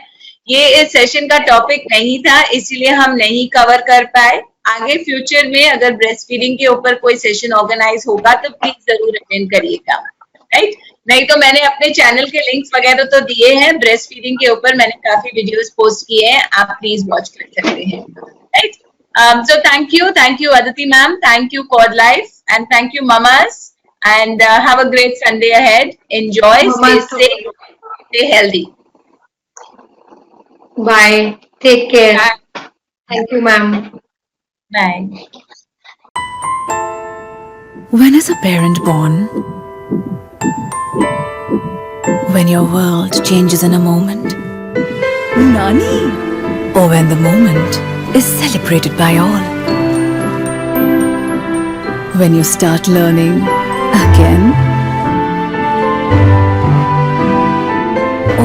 ये इस सेशन का टॉपिक नहीं था, इसीलिए हम नहीं कवर कर पाए। आगे फ्यूचर में अगर ब्रेस्ट फीडिंग के ऊपर कोई सेशन ऑर्गेनाइज होगा तो प्लीज जरूर अटेंड करिएगा, राइट। नहीं तो मैंने अपने चैनल के लिंक्स वगैरह तो दिए हैं, ब्रेस्ट फीडिंग के ऊपर मैंने काफी वीडियोस पोस्ट किए हैं, आप प्लीज वॉच कर सकते हैं, right. So thank you Aditi ma'am, thank you Cord Life, and thank you mamas, and have a great Sunday ahead. Enjoy, stay safe, stay healthy. Bye, take care. Bye. Thank you ma'am. Bye. When is a parent born? When your world changes in a moment. Nani? Or when the moment is celebrated by all. When you start learning again.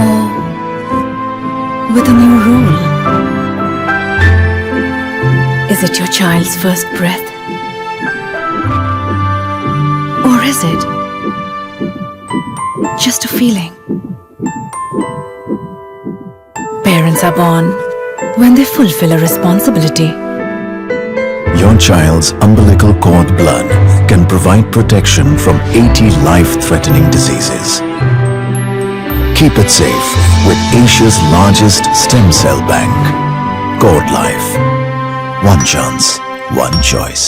Or with a new role. Is it your child's first breath? Or is it just a feeling? Parents are born when they fulfill a responsibility. Your child's umbilical cord blood can provide protection from 80 life-threatening diseases. Keep it safe with Asia's largest stem cell bank. Cord Life. One chance, one choice.